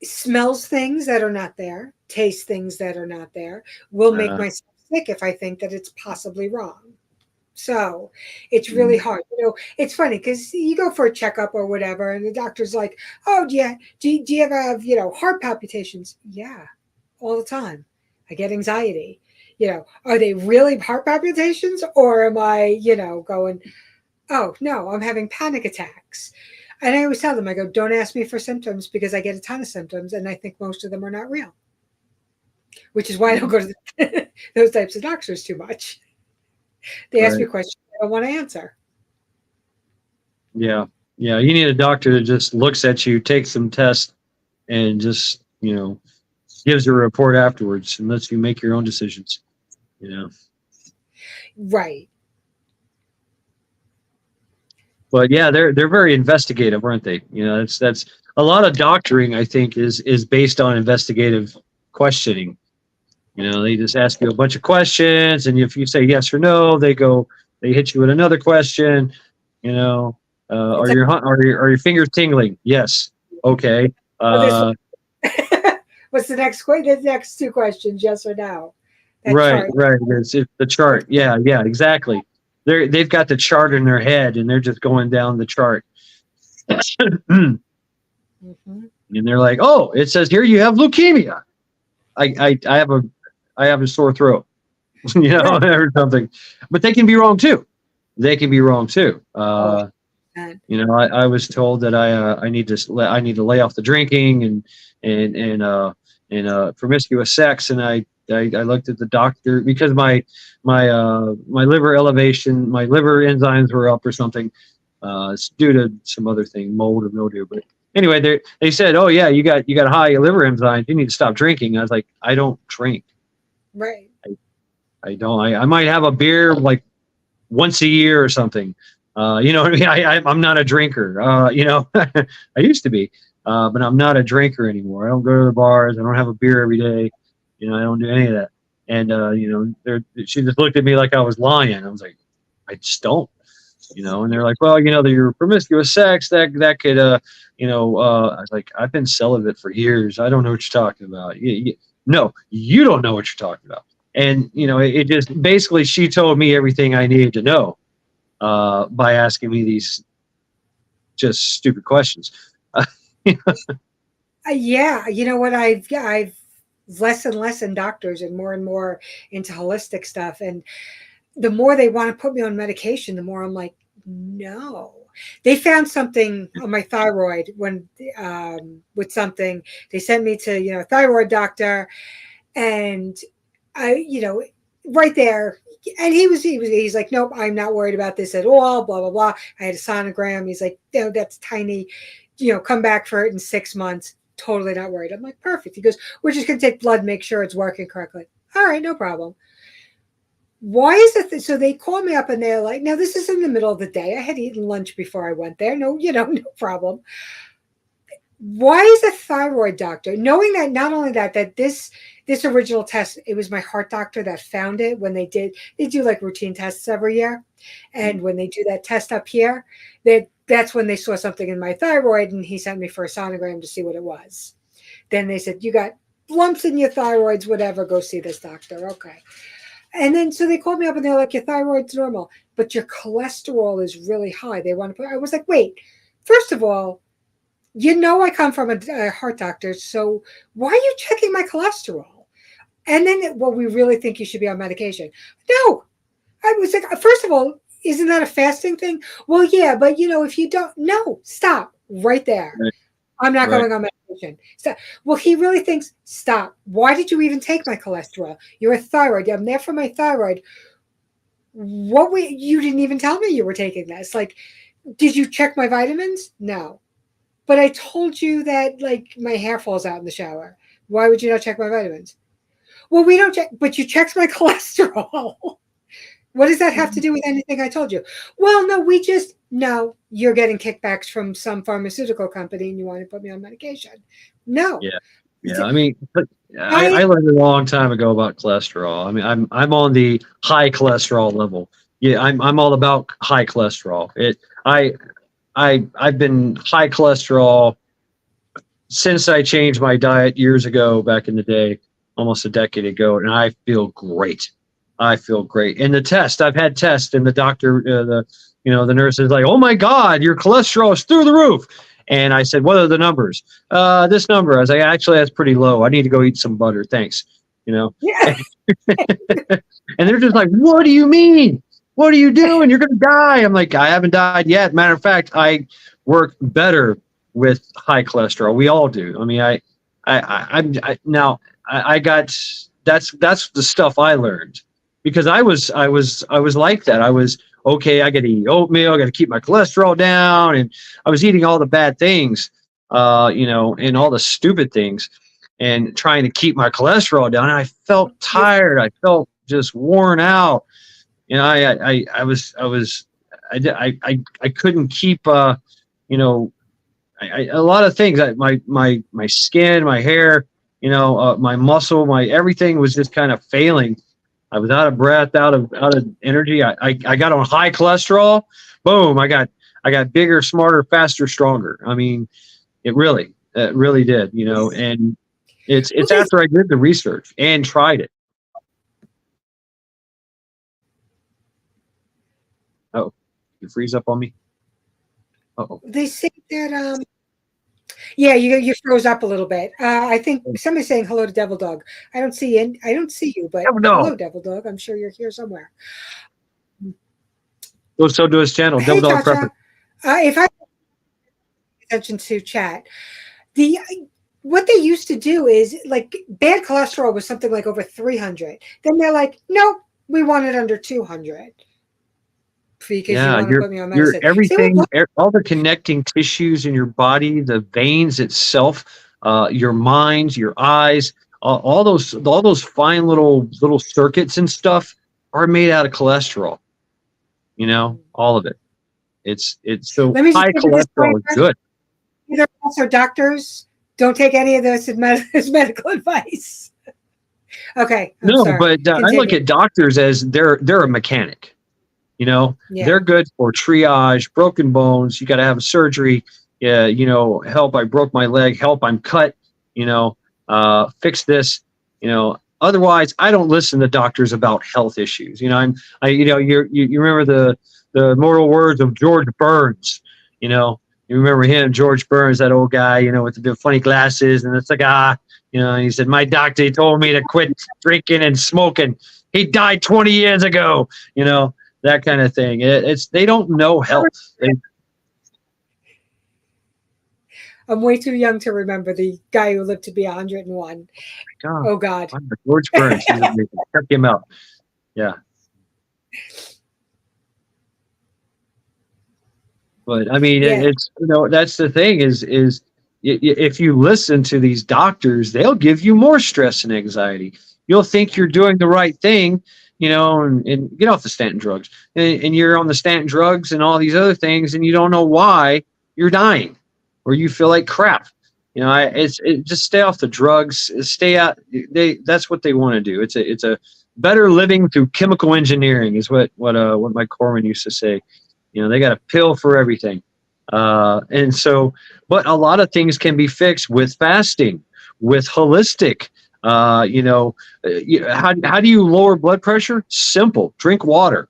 smells things that are not there, tastes things that are not there, will make Uh, myself sick if I think that it's possibly wrong. So it's really hard. It's funny because you go for a checkup or whatever, and the doctor's like, "Oh, do you ever have heart palpitations?" Yeah, all the time. I get anxiety. Are they really heart palpitations, or am I going, "Oh no, I'm having panic attacks." And I always tell them, I go, "Don't ask me for symptoms because I get a ton of symptoms, and I think most of them are not real." Which is why I don't go to those types of doctors too much. They ask me right. questions I don't want to answer. Yeah. Yeah. You need a doctor that just looks at you, takes some tests, and just, gives a report afterwards and lets you make your own decisions. You know. Right. But yeah, they're very investigative, aren't they? That's a lot of doctoring. I think is based on investigative questioning. They just ask you a bunch of questions, and if you say yes or no, they hit you with another question. You know, It's like, are your fingers tingling? Yes. Okay. oh, this Uh, what's the next the next two questions, yes or no? That right, chart. right. It's the chart. Yeah, yeah, exactly. They've got the chart in their head, and they're just going down the chart. And Mm-hmm. they're like, "Oh, it says here you have leukemia. I have a sore throat, Right. or something." But they can be wrong too. They can be wrong too. Oh, man. I was told that I need to lay off the drinking and promiscuous sex, and I looked at the doctor because my liver my liver enzymes were up or something. It's due to some other thing, mold or mildew. But anyway, they said, "Oh yeah, you got high liver enzymes. You need to stop drinking." I was like, "I don't drink. Right. I don't. I might have a beer like once a year or something. You know what I mean? I'm not a drinker. I used to be, but I'm not a drinker anymore. I don't go to the bars. I don't have a beer every day. I don't do any of that." And she just looked at me like I was lying. I was like, "I just don't." And they're like, "Well, that you're promiscuous sex that could, I was like, "I've been celibate for years. I don't know what you're talking about." No, you don't know what you're talking about. And it just basically she told me everything I needed to know by asking me these just stupid questions. Yeah. You know what? I've less and less in doctors and more into holistic stuff. And the more they want to put me on medication, the more I'm like, no. They found something on my thyroid with something. They sent me to a thyroid doctor, and I right there. And he's like, "Nope, I'm not worried about this at all." Blah blah blah. I had a sonogram. He's like, "No, that's tiny. Come back for it in 6 months. Totally not worried." I'm like, "Perfect." He goes, "We're just gonna take blood, make sure it's working correctly." All right, no problem. Why is it so they call me up and they're like, now this is in the middle of the day. I had eaten lunch before I went there. No, no problem. Why is a thyroid doctor, knowing that not only that this original test, it was my heart doctor that found it when they do like routine tests every year. And when they do that test up here, that's when they saw something in my thyroid, and he sent me for a sonogram to see what it was. Then they said, "You got lumps in your thyroids, whatever, go see this doctor." Okay. And then so they called me up and they're like, "Your thyroid's normal, but your cholesterol is really high." They want to put, I was like, "Wait, first of all, I come from a heart doctor, so why are you checking my cholesterol?" And then, "Well, we really think you should be on medication." No, I was like, "First of all, isn't that a fasting thing?" "Well, yeah, but if you don't, no, stop right there. Right, I'm not right. going on medication." So, well, he really thinks, stop. Why did you even take my cholesterol? You're a thyroid. I'm there for my thyroid. You didn't even tell me you were taking this. Like, did you check my vitamins? No. But I told you that like my hair falls out in the shower. Why would you not check my vitamins? Well, we don't check, but you checked my cholesterol. What does that have to do with anything I told you? Well, no, you're getting kickbacks from some pharmaceutical company and you want to put me on medication. No. Yeah. Yeah. I mean, but I I learned a long time ago about cholesterol. I mean, I'm on the high cholesterol level. Yeah, I'm all about high cholesterol. I've been high cholesterol since I changed my diet years ago, back in the day, almost a decade ago, and I feel great. I feel great. And the test, I've had tests, and the doctor, the nurse is like, "Oh my God, your cholesterol is through the roof." And I said, "What are the numbers?" This number. I was like, "Actually, that's pretty low. I need to go eat some butter. Thanks." You know. yeah. And they're just like, "What do you mean? What are you doing? You're going to die." I'm like, "I haven't died yet. Matter of fact, I work better with high cholesterol. We all do. I mean, I got that's the stuff I learned because I was like that. I was okay. I got to eat oatmeal. I got to keep my cholesterol down, and I was eating all the bad things, and all the stupid things, and trying to keep my cholesterol down. And I felt tired. I felt just worn out. You know, I couldn't keep, a lot of things. My skin, my hair, my muscle, my everything was just kind of failing. I was out of breath, out of energy. I got on high cholesterol. Boom! I got bigger, smarter, faster, stronger. I mean, it really did. And it's after I did the research and tried it. Oh, you freeze up on me. Uh-oh. They say that yeah, you froze up a little bit. I think somebody's saying hello to Devil Dog. I don't see you, but Oh, no. hello, Devil Dog. I'm sure you're here somewhere. Go so to his channel, Hey, Devil Dog Chacha. Prepper. If I pay attention to chat, the what they used to do is like bad cholesterol was something like over 300. Then they're like, nope, we want it under 200 because you Yeah, want to put me on your medicine. everything, all the connecting tissues in your body, the veins itself, your mind, your eyes, all those fine little circuits and stuff are made out of cholesterol. All of it. It's so Let me just high give you this cholesterol is good. Either of us are doctors. Don't take any of this as medical advice. Okay, I'm No, sorry. but I look Continue. at doctors as they're a mechanic. Yeah. They're good for triage, broken bones. You got to have a surgery. Yeah, help. I broke my leg. Help. I'm cut. Fix this. Otherwise, I don't listen to doctors about health issues. You remember the immortal words of George Burns. You remember him, George Burns, that old guy. With the funny glasses and the cigar. And he said, "My doctor told me to quit drinking and smoking. He died 20 years ago." That kind of thing. They don't know health. I'm way too young to remember the guy who lived to be 101. Oh God. George Burns. He's amazing. Check him out. Yeah. But I mean, Yeah. it's that's the thing is if you listen to these doctors, they'll give you more stress and anxiety. You'll think you're doing the right thing, and get off the statin drugs. And you're on the statin drugs and all these other things, and you don't know why you're dying or you feel like crap. Just stay off the drugs. Stay out. That's what they want to do. It's a better living through chemical engineering is what Mike Corwin used to say. They got a pill for everything. And so, but a lot of things can be fixed with fasting, with holistic. How do you lower blood pressure? Simple. Drink water.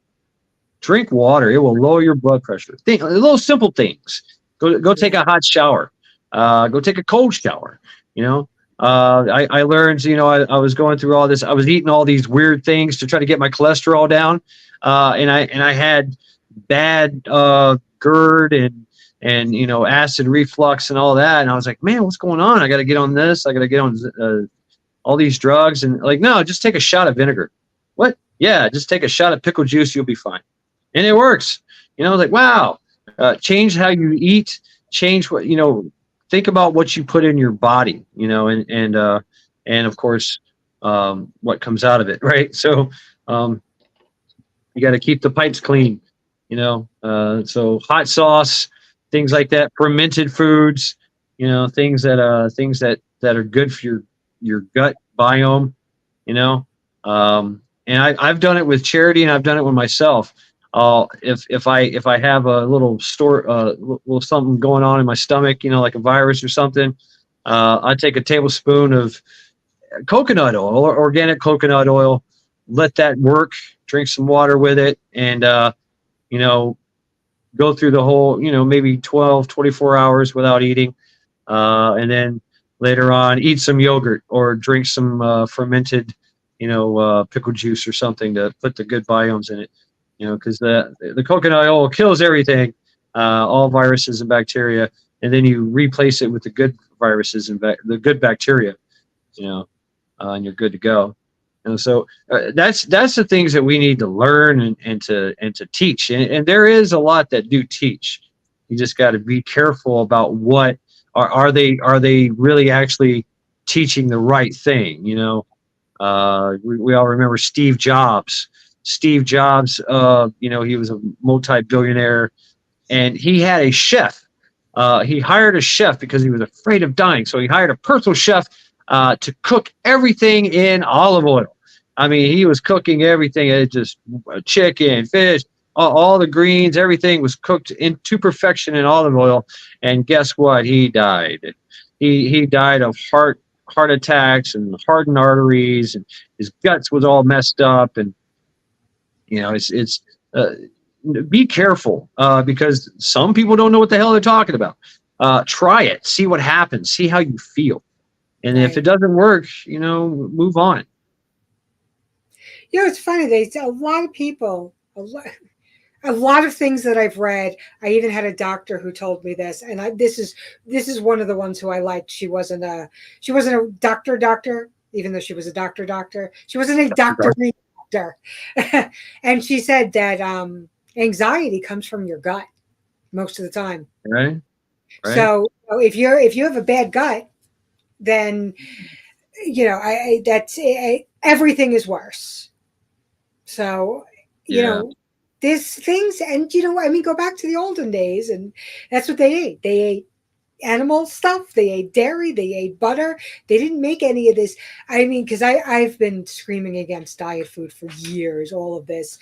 Drink water. It will lower your blood pressure. Little simple things. Go take a hot shower. Go take a cold shower. I learned. I was going through all this. I was eating all these weird things to try to get my cholesterol down. And I had bad GERD and acid reflux and all that. And I was like, man, what's going on? I got to get on this. I got to get on all these drugs. And like, no, just take a shot of vinegar. What? Yeah, just take a shot of pickle juice. You'll be fine. And it works. I was like, wow. Change how you eat. Change what think about what you put in your body. And of course, what comes out of it, right? So, You got to keep the pipes clean, so hot sauce, things like that, fermented foods, things that are good for your gut biome, you know. And I've done it with Charity, and I've done it with myself. If I have a little something going on in my stomach, like a virus or something, I take a tablespoon of coconut oil or organic coconut oil, let that work, drink some water with it, and go through the whole, maybe 12, 24 hours without eating, and then later on eat some yogurt or drink some fermented pickle juice or something to put the good biomes in it, because the coconut oil kills everything, all viruses and bacteria, and then you replace it with the good viruses and the good bacteria, and you're good to go. And so that's the things that we need to learn and to teach. And there is a lot that do teach. You just got to be careful about what are they really actually teaching the right thing. We all remember Steve Jobs. Steve Jobs, he was a multi-billionaire, and he had a chef. He hired a chef because he was afraid of dying. So he hired a personal chef to cook everything in olive oil. I mean, he was cooking everything, just chicken, fish, all the greens, everything was cooked to perfection in olive oil. And guess what? He died. He died of heart attacks and hardened arteries, and his guts was all messed up. And it's be careful, because some people don't know what the hell they're talking about. Try it, see what happens, see how you feel. And if it doesn't work, move on. It's funny. There's a lot of people, a lot of things that I've read. I even had a doctor who told me this, and this is one of the ones who I liked. She wasn't a doctor, even though she was a doctor. She wasn't a doctor. And she said that anxiety comes from your gut most of the time. Right. So if you have a bad gut, then everything is worse. So there's things, and go back to the olden days, and that's what they ate. They ate animal stuff, they ate dairy, they ate butter. They didn't make any of this. Because I've been screaming against diet food for years. All of this,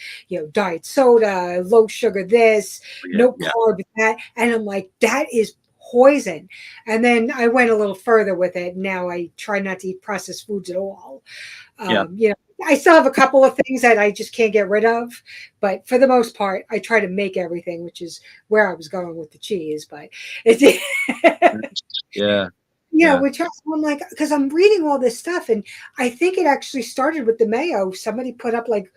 diet soda, low sugar, this, no carb, that, and I'm like, that is poison. And then I went a little further with it. Now I try not to eat processed foods at all. I still have a couple of things that I just can't get rid of, but for the most part, I try to make everything, which is where I was going with the cheese. But it's which I'm like, because I'm reading all this stuff, and I think it actually started with the mayo. Somebody put up like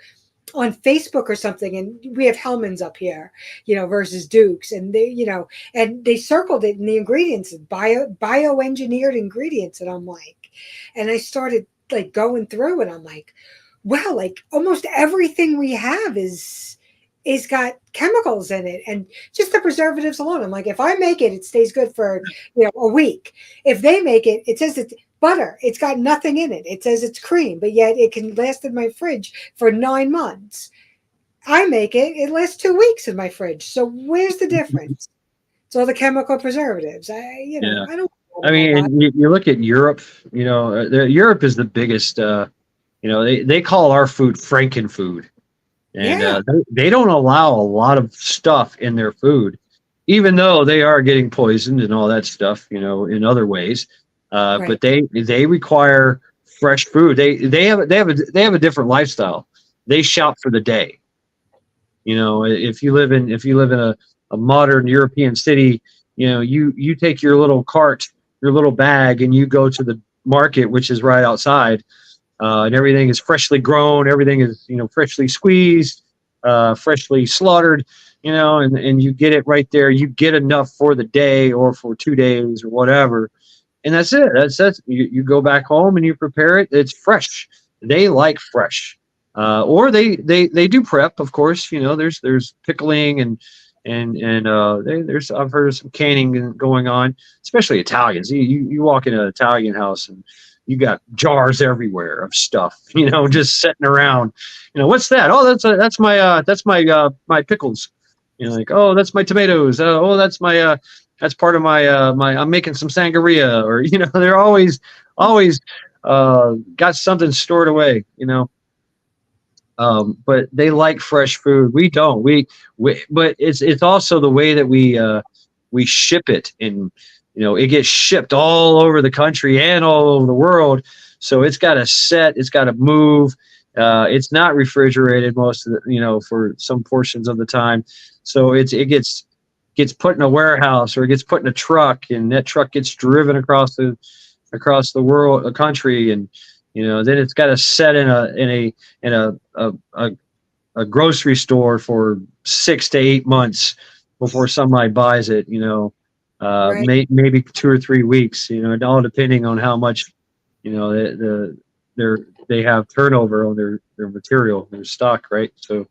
on Facebook or something, and we have Hellman's up here, versus Duke's, and they circled it in the ingredients, bioengineered ingredients, and I'm like, and I started like going through, and I'm like, wow, like almost everything we have is got chemicals in it, and just the preservatives alone. I'm like, if I make it, it stays good for a week. If they make it, it says it's butter, it's got nothing in it. It says it's cream, but yet it can last in my fridge for 9 months. I make it, it lasts 2 weeks in my fridge. So where's the difference? It's all the chemical preservatives. I don't. I mean, you look at Europe. Europe is the biggest. They call our food Franken food, and they don't allow a lot of stuff in their food, even though they are getting poisoned and all that stuff. In other ways, right. But they require fresh food. They have a different lifestyle. They shop for the day. If you live in a modern European city, you take your little cart, your little bag, and you go to the market, which is right outside, and everything is freshly grown. Everything is, freshly squeezed, freshly slaughtered, and you get it right there. You get enough for the day or for 2 days or whatever. And that's it. That's you go back home and you prepare it. It's fresh. They like fresh, or they do prep. Of course, there's pickling and there's I've heard of some canning going on, especially Italians. You walk in an Italian house and you got jars everywhere of stuff, just sitting around. What's that? Oh, that's my pickles. Like, oh, that's my tomatoes. Oh, that's part of my I'm making some sangria, or they're always got something stored away. But they like fresh food. We don't. But it's also the way that we ship it, and it gets shipped all over the country and all over the world. So it's got to set. It's got to move. It's not refrigerated most of the, for some portions of the time. So it gets put in a warehouse, or it gets put in a truck, and that truck gets driven across the world, a country, and then it's got to set in a grocery store for 6 to 8 months before somebody buys it. Right. Maybe 2 or 3 weeks. All depending on how much they have turnover on their material, their stock, right? So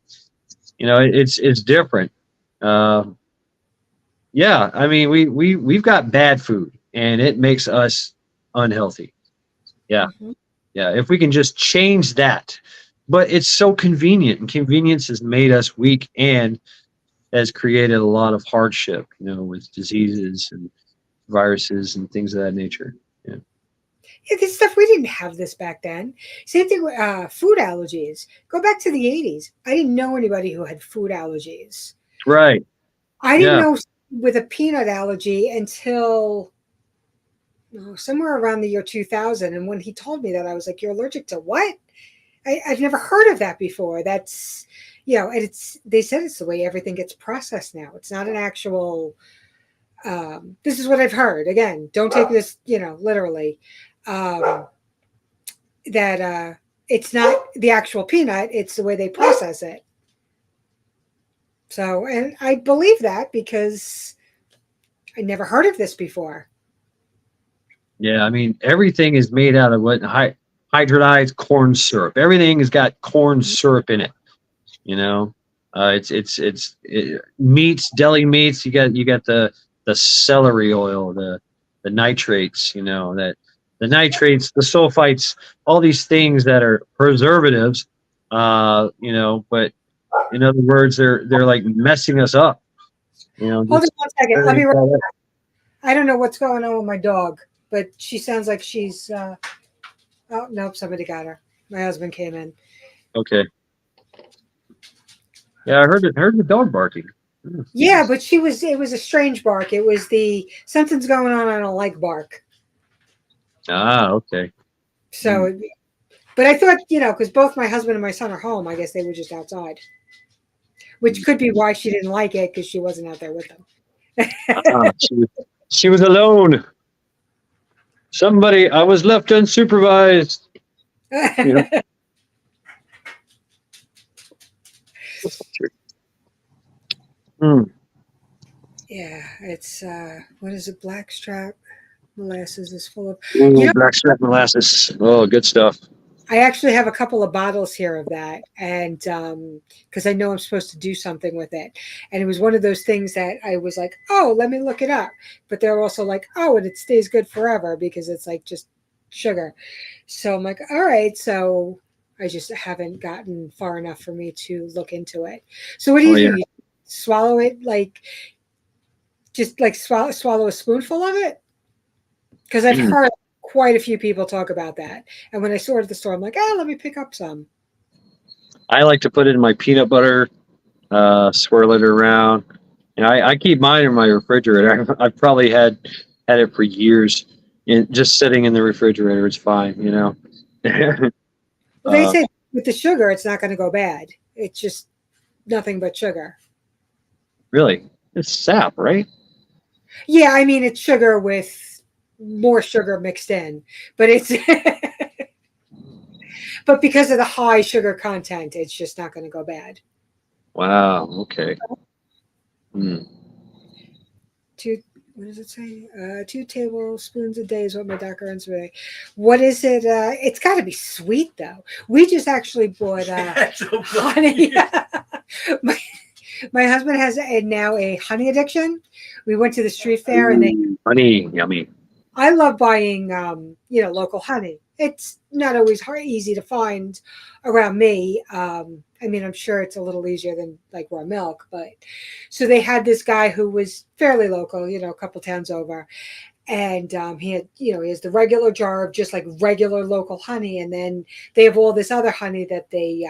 it's different. Yeah, I mean we've got bad food, and it makes us unhealthy. Yeah. Mhm. Yeah, if we can just change that. But it's so convenient, and convenience has made us weak and has created a lot of hardship, with diseases and viruses and things of that nature. Yeah. Yeah, this stuff we didn't have this back then. Same thing with food allergies. Go back to the 80s. I didn't know anybody who had food allergies. Right. I didn't Yeah. know with a peanut allergy until somewhere around the year 2000. And when he told me that, I was like, "You're allergic to what?" I've never heard of that before. That's, and they said it's the way everything gets processed now. It's not an actual, this is what I've heard. Again, don't take this, literally. Um, that it's not the actual peanut, it's the way they process it. So, and I believe that because I never heard of this before. Yeah, I mean everything is made out of hydrolyzed corn syrup. Everything has got corn syrup in it. Meats, deli meats. You got the celery oil, the nitrates. That the nitrates, the sulfites, all these things that are preservatives. But in other words, they're like messing us up. Hold on Just one second. I'll be right. I don't know what's going on with my dog, but she sounds like she's. Oh nope, somebody got her. My husband came in. okay. Yeah, I heard the dog barking. Yeah, but she was. It was a strange bark. It was the something's going on. I don't like bark. Ah, okay. So, but I thought because both my husband and my son are home. I guess they were just outside, which could be why she didn't like it because she wasn't out there with them. Ah, she was alone. I was left unsupervised. Mm. Yeah, it's what is it? Blackstrap molasses is full of. Ooh, blackstrap molasses. Oh, good stuff. I actually have a couple of bottles here of that, and because I know I'm supposed to do something with it, and it was one of those things that I was like, oh, let me look it up, but they're also like, oh, and it stays good forever because it's like just sugar. So I'm like, all right, so I just haven't gotten far enough for me to look into it. So what do you do? Yeah. You swallow it like just like swallow a spoonful of it? Because I've heard quite a few people talk about that. And when I saw it at the store, I'm like, let me pick up some. I like to put it in my peanut butter, swirl it around. And I keep mine in my refrigerator. I've probably had it for years, just sitting in the refrigerator. It's fine, Well, they say with the sugar, it's not going to go bad. It's just nothing but sugar. Really? It's sap, right? Yeah, I mean, it's sugar with more sugar mixed in, but it's but because of the high sugar content, it's just not going to go bad. Wow. Okay. What does it say? 2 tablespoons a day is what my doctor runs me. What is it? It's got to be sweet though. We just actually bought honey. My husband has now a honey addiction. We went to the street fair and they honey, yummy. I love buying, local honey. It's not always easy to find around me. I mean, I'm sure it's a little easier than like raw milk, but so they had this guy who was fairly local, a couple towns over, and he had, he has the regular jar of just like regular local honey, and then they have all this other honey that they,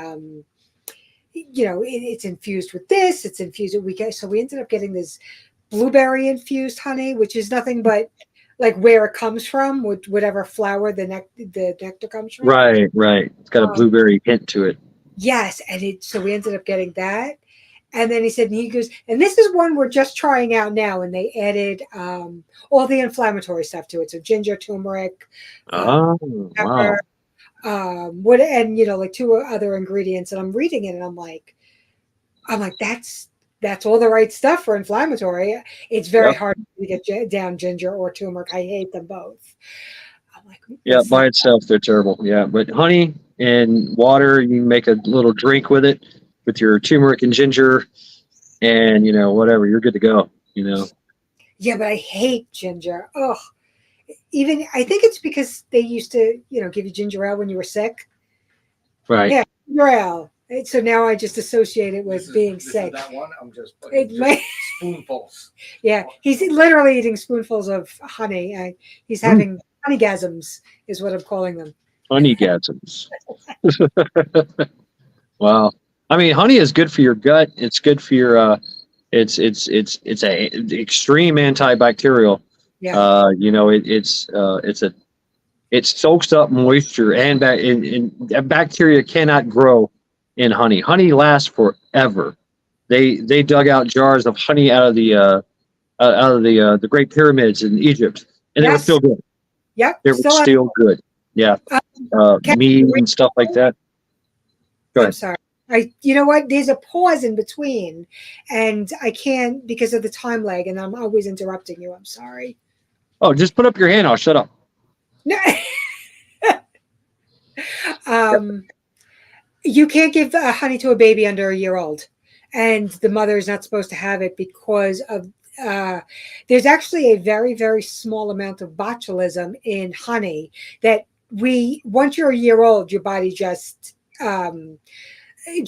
it's infused with this, it's infused with so we ended up getting this blueberry infused honey, which is nothing but like where it comes from, with whatever flower the nectar comes from. Right. It's got a blueberry hint to it. Yes, and so we ended up getting that. And then he goes, and this is one we're just trying out now, and they added all the inflammatory stuff to it. So ginger, turmeric, Wow. pepper, like two other ingredients. And I'm reading it, and I'm like, that's all the right stuff for inflammatory. It's very hard to get down ginger or turmeric. I hate them both. I'm like, yeah, by itself they're terrible. Yeah, but honey and water, you can make a little drink with it, with your turmeric and ginger, and whatever, you're good to go. Yeah, but I hate ginger. Oh, even I think it's because they used to, give you ginger ale when you were sick. Right. Yeah, ginger ale. So now I just associate it with being sick. That one, I'm just putting spoonfuls. Yeah, he's literally eating spoonfuls of honey. He's having honeygasms, is what I'm calling them. Honeygasms. Wow. I mean, honey is good for your gut. It's good for your. It's a extreme antibacterial. Yeah. It soaks up moisture, and bacteria cannot grow in honey. Honey lasts forever. They dug out jars of honey out of the Great Pyramids in Egypt, and they were still good. Yep. They were still good. Yeah. Meat and stuff like that. Go ahead. I'm sorry. You know what? There's a pause in between, and I can't because of the time lag, and I'm always interrupting you. I'm sorry. Oh, just put up your hand. I'll shut up. No. You can't give honey to a baby under a year old, and the mother is not supposed to have it because of there's actually a very, very small amount of botulism in honey that once you're a year old, your body just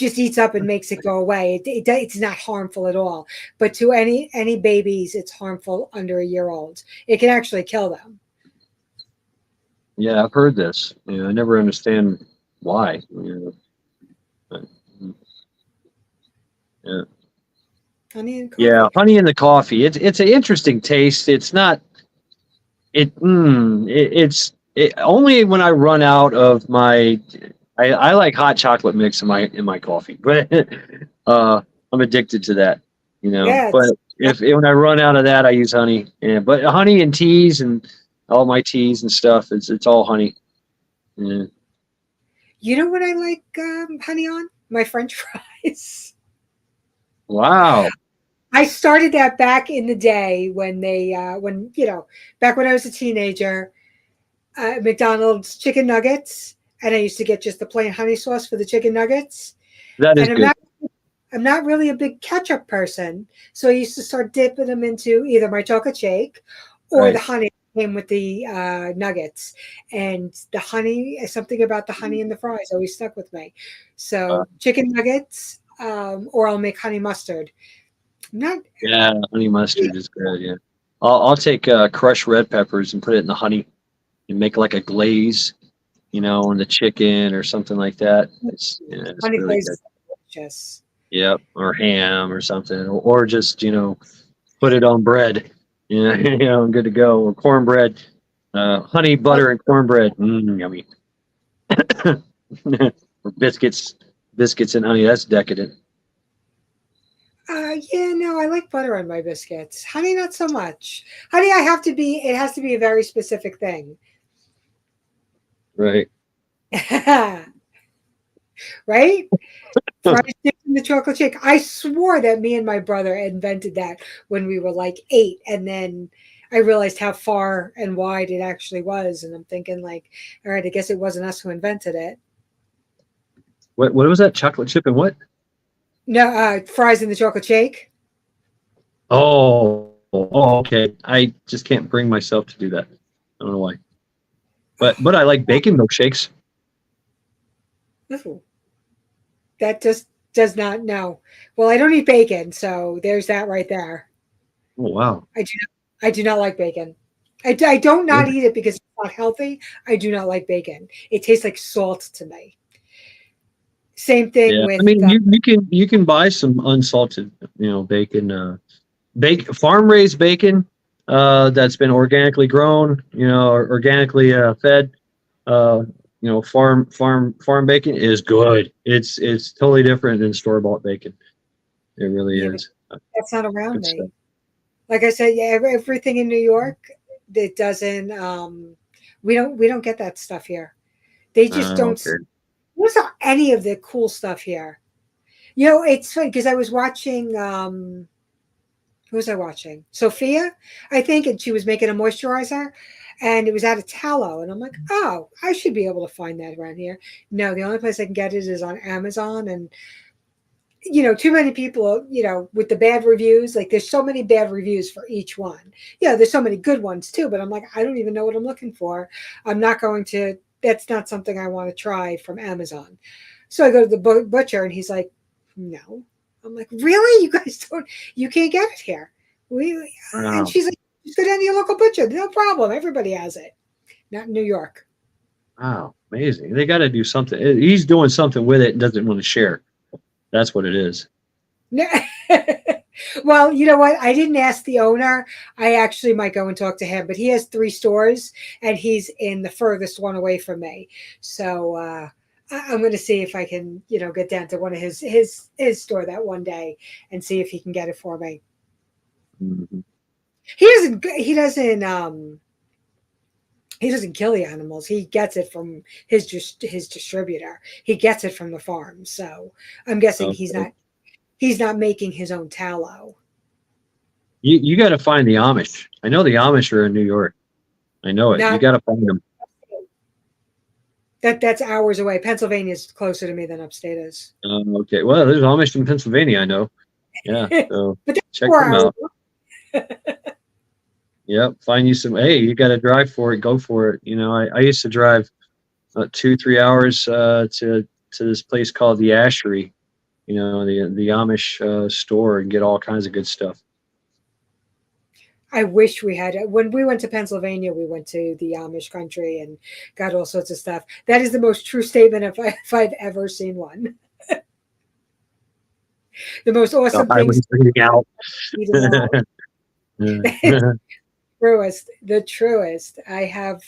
eats up and makes it go away. It's not harmful at all, but to any babies, it's harmful under a year old. It can actually kill them. Yeah, I've heard this. I never understand why. Yeah. Honey and coffee. Yeah, honey in the coffee. It's an interesting taste. It's not. It's only when I run out of my. I like hot chocolate mix in my coffee, but I'm addicted to that. Yeah, but when I run out of that, I use honey. Yeah, but honey and teas and all my teas and stuff, it's all honey. Yeah. You know what I like honey on? My French fries. Wow. I started that back in the day when back when I was a teenager, McDonald's chicken nuggets, and I used to get just the plain honey sauce for the chicken nuggets. That is good. I'm not really a big ketchup person, so I used to start dipping them into either my chocolate shake or the honey came with the nuggets. And the honey, something about the honey in the fries always stuck with me. So chicken nuggets, or I'll make honey mustard. Yeah, honey mustard is good. Yeah, I'll take crushed red peppers and put it in the honey and make like a glaze, on the chicken or something like that. It's honey really glaze good. is delicious. Yep, or ham or something, or just put it on bread. I'm good to go. Or cornbread, honey, butter, and cornbread. Yummy. Or biscuits and honey. That's decadent. Yeah, no, I like butter on my biscuits. Honey, not so much. Honey, it has to be a very specific thing. Right. Right? Fried chicken and the chocolate shake. I swore that me and my brother invented that when we were like 8, and then I realized how far and wide it actually was, and I'm thinking like, all right, I guess it wasn't us who invented it. What was that? Chocolate chip and what? No, fries in the chocolate shake. Oh, okay. I just can't bring myself to do that. I don't know why. But I like bacon milkshakes. Ooh. That just does not know. Well, I don't eat bacon, so there's that right there. Oh wow. I do not like bacon. I don't not Really? eat it because it's not healthy. I do not like bacon. It tastes like salt to me. Same thing Yeah. with I mean, you can buy some unsalted, bacon, farm raised bacon, that's been organically grown, or organically fed. Uh, farm bacon is good. It's totally different than store bought bacon. It really yeah, but is. that's not around Good stuff. me. Like I said, yeah, everything in New York that doesn't we don't get that stuff here. They just don't. Okay. There's not any of the cool stuff here. It's funny because I was watching. Who was I watching? Sophia, I think, and she was making a moisturizer, and it was out of tallow, and I'm like, oh, I should be able to find that around here. No, the only place I can get it is on Amazon, and too many people, with the bad reviews. Like, there's so many bad reviews for each one. Yeah, there's so many good ones too, but I'm like, I don't even know what I'm looking for. I'm not going to. That's not something I want to try from Amazon. So I go to the butcher, and he's like, no. I'm like, really? You guys don't? You can't get it here. And Wow. she's like, just go down to your local butcher. No problem. Everybody has it. Not in New York. Wow. Amazing. They got to do something. He's doing something with it and doesn't want to share. That's what it is. No. Well, you know what? I didn't ask the owner. I actually might go and talk to him, but he has 3 stores, and he's in the furthest one away from me. So I'm going to see if I can, get down to one of his store that one day and see if he can get it for me. Mm-hmm. He doesn't kill the animals. He gets it from his distributor. He gets it from the farm. So I'm guessing Okay. he's not making his own tallow. You got to find the Amish. I know the Amish are in New York. I know it. You Not got to find them. that's hours away. Pennsylvania's closer to me than upstate is. Okay. Well, there's Amish in Pennsylvania. I know. Yeah. So But that's check 4 them hours. out. Yep. Find you some. Hey, you got to drive for it. Go for it. I used to drive 2-3 hours to this place called the Ashery. The Amish store, and get all kinds of good stuff. I wish we had. When we went to Pennsylvania, we went to the Amish country and got all sorts of stuff. That is the most true statement if I've ever seen one. The most awesome I things was reading out. the truest. I have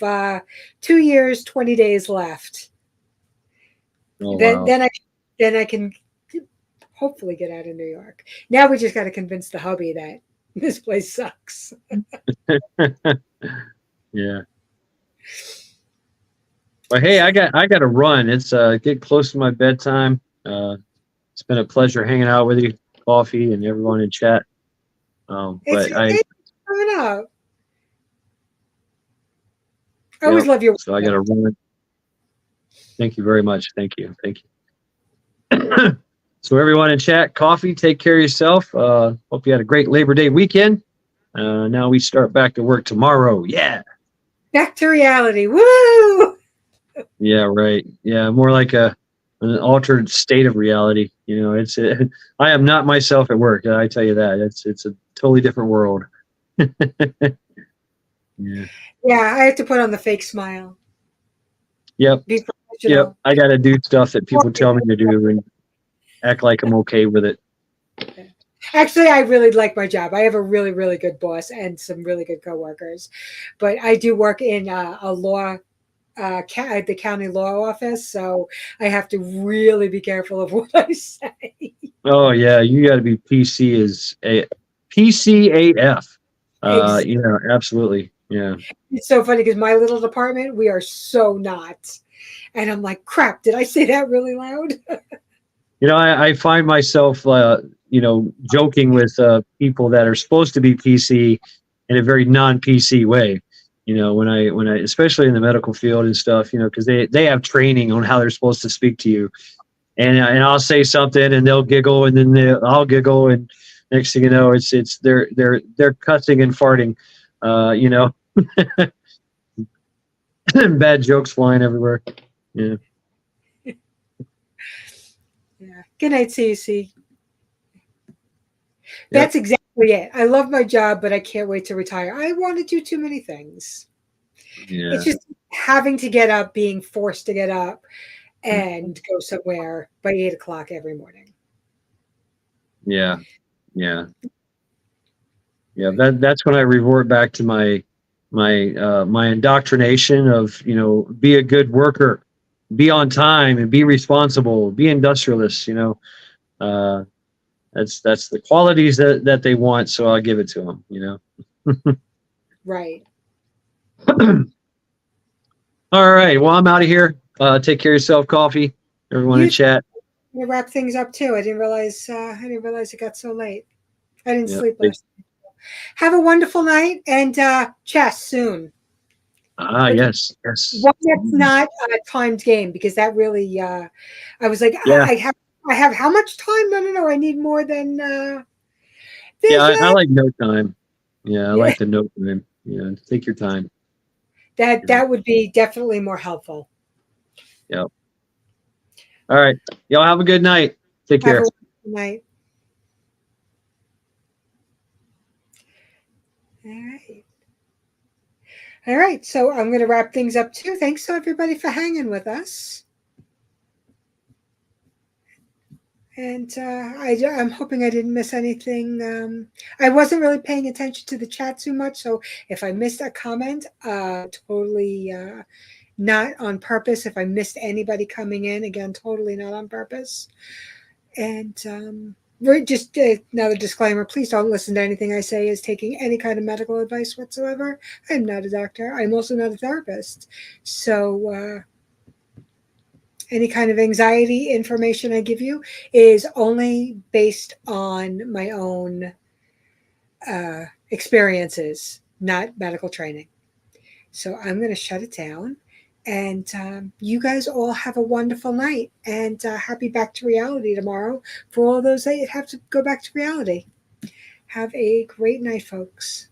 2 years, 20 days left. Oh, Then wow. then I can hopefully get out of New York. Now we just got to convince the hubby that this place sucks. Yeah. But hey, I got to run. It's getting close to my bedtime. It's been a pleasure hanging out with you, Coffee, and everyone in chat. It's But coming up. I always love your. so I got to run. Thank you very much. Thank you. So everyone in chat, Coffee, take care of yourself. Hope you had a great Labor Day weekend. Now we start back to work tomorrow. Yeah. Back to reality. Woo! Yeah, right. Yeah, more like an altered state of reality. I am not myself at work. I tell you that. It's a totally different world. Yeah. Yeah, I have to put on the fake smile. Yep. Be professional. Yep. I got to do stuff that people tell me to do and act like I'm okay with it. Actually, I really like my job. I have a really, really good boss and some really good coworkers. But I do work in a law, the county law office, so I have to really be careful of what I say. Oh yeah, you got to be PCAF. Absolutely. Yeah. It's so funny because my little department, we are so not. And I'm like, crap, did I say that really loud? I find myself, joking with people that are supposed to be PC in a very non-PC way. When I, especially in the medical field and stuff, because they have training on how they're supposed to speak to you, and I'll say something and they'll giggle and then I'll giggle, and next thing you know, they're cussing and farting, Bad jokes flying everywhere. Yeah. Yeah. Good night, CC. That's exactly it. I love my job, but I can't wait to retire. I want to do too many things. Yeah. It's just having to get up, being forced to get up and go somewhere by 8 o'clock every morning. Yeah. Yeah. Yeah. That's when I revert back to my indoctrination of, be a good worker, be on time and be responsible, be industrialist, that's the qualities that they want. So I'll give it to them, Right. All right. Well, I'm out of here. Take care of yourself, Coffee. Everyone in chat. I'm gonna wrap things up too. I didn't realize it got so late. I didn't Yep. sleep last night. Have a wonderful night and chess soon. Yes. One that's not a timed game because that really I was like, Yeah. I have how much time? No. I need more than Yeah, I like no time. Yeah, I Yeah. like the no time. Yeah, take your time. that would be definitely more helpful. Yep. All right. Y'all have a good night. Take Have care. a wonderful night. All right. All right. So I'm going to wrap things up too. Thanks to everybody for hanging with us. And I'm hoping I didn't miss anything. I wasn't really paying attention to the chat too much. So if I missed a comment, totally not on purpose. If I missed anybody coming in, again, totally not on purpose. And we're just another disclaimer, please don't listen to anything I say as taking any kind of medical advice whatsoever. I'm not a doctor. I'm also not a therapist. So any kind of anxiety information I give you is only based on my own experiences, not medical training. So I'm going to shut it down. And you guys all have a wonderful night and happy back to reality tomorrow for all those that have to go back to reality. Have a great night, folks.